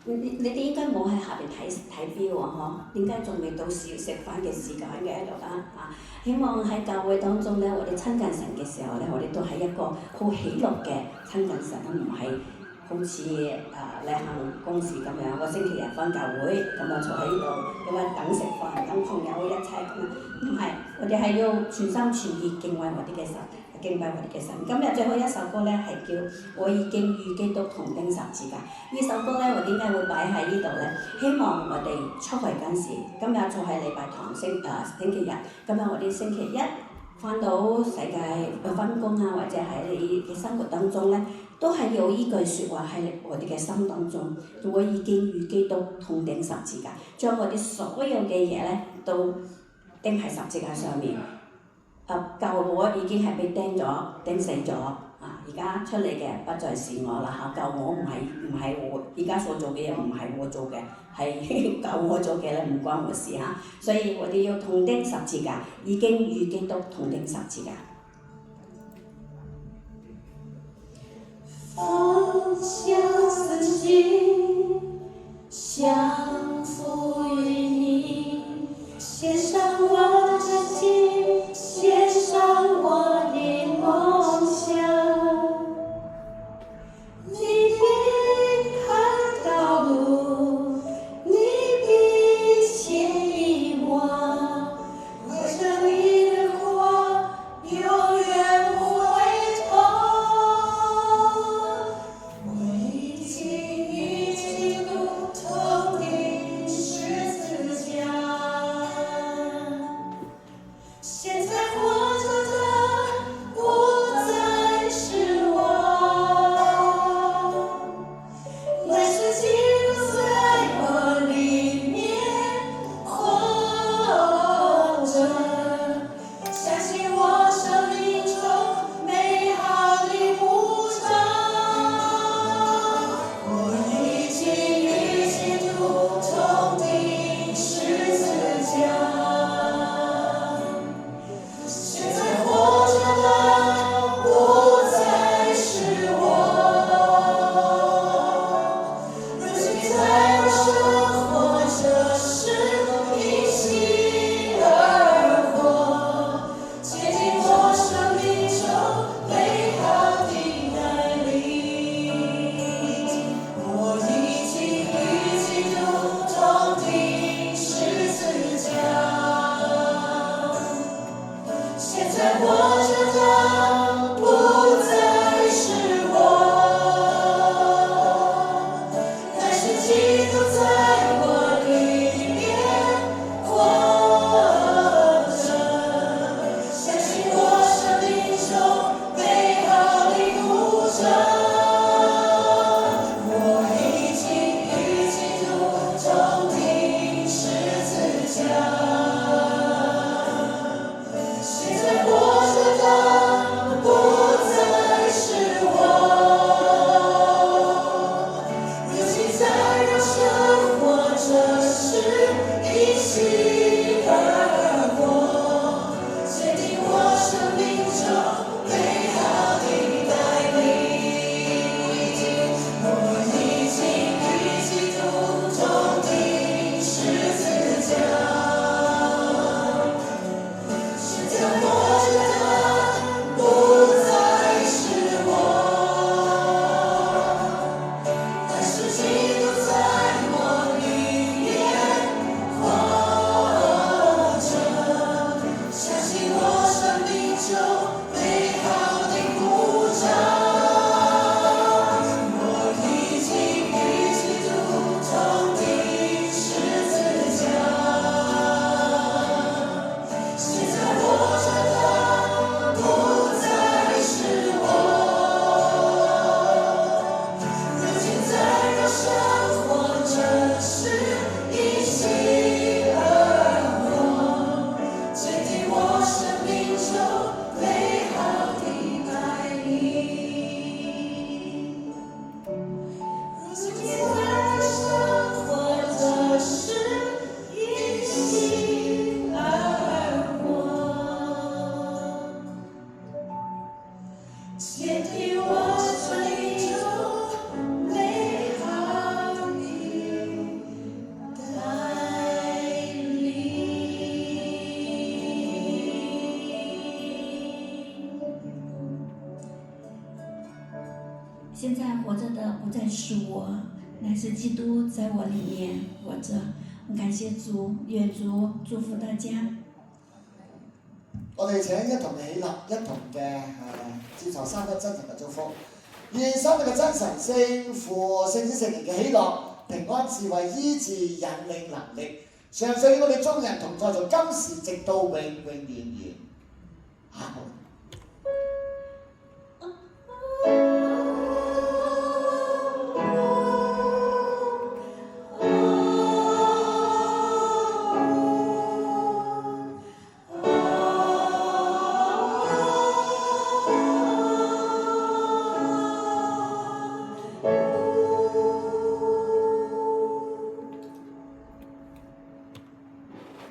你哋應該冇喺下邊睇錶喎，嗬？點解仲未到食飯嘅時間嘅喺度啦？希望喺教會當中咧，我哋親近神嘅時候咧，我哋都係一個好喜樂嘅親近神，唔係好似例行公事咁樣，個星期日返教會咁啊坐喺呢度，咁啊等食飯，等朋友一齊咁啊，唔係，我哋係要全心全意敬畏我哋嘅神。敬拜我哋嘅神。今日最後一首歌咧係叫《我已經與基督同釘十字架》。呢首歌咧我點解會擺喺呢度咧？希望我哋出去嗰陣時，今日仲係禮拜堂星期日，今日我哋星期一翻到世界返工或者喺你嘅生活當中咧，都係有依句説話喺我哋嘅心當中。我已經與基督同釘十字架，將我哋所有嘅嘢咧都釘喺十字架上面。舊我已經係被釘死咗，而家出嚟嘅不再是我啦舊我唔係我，而家所做嘅嘢唔係我做嘅，係舊我做嘅咧，唔關我事所以我哋要同釘十字架，已經與基督同釘十字架。放下自己，降服於你，獻上我自己，獻上我的夢想。你必開道路，你必牽引我，為着你的國，永遠不回頭。我已經與基督同釘十字架。接替我追逐美好你带领。现在活着的不再是我，乃是基督在我里面活着。感謝主，願主祝福大家。我哋請一同起立，一同嘅接受三一真神嘅祝福。願生命嘅真神聖父、聖子、聖靈嘅喜樂、平安、智慧、醫治、引領能力，常常與我哋眾人同在，從今時直到永永遠遠。阿門。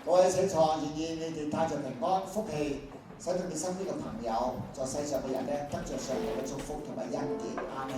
各位請坐，願意你哋帶着平安福氣，使到你身邊嘅朋友，在世上嘅人咧，得着上帝嘅祝福同埋恩典。阿們。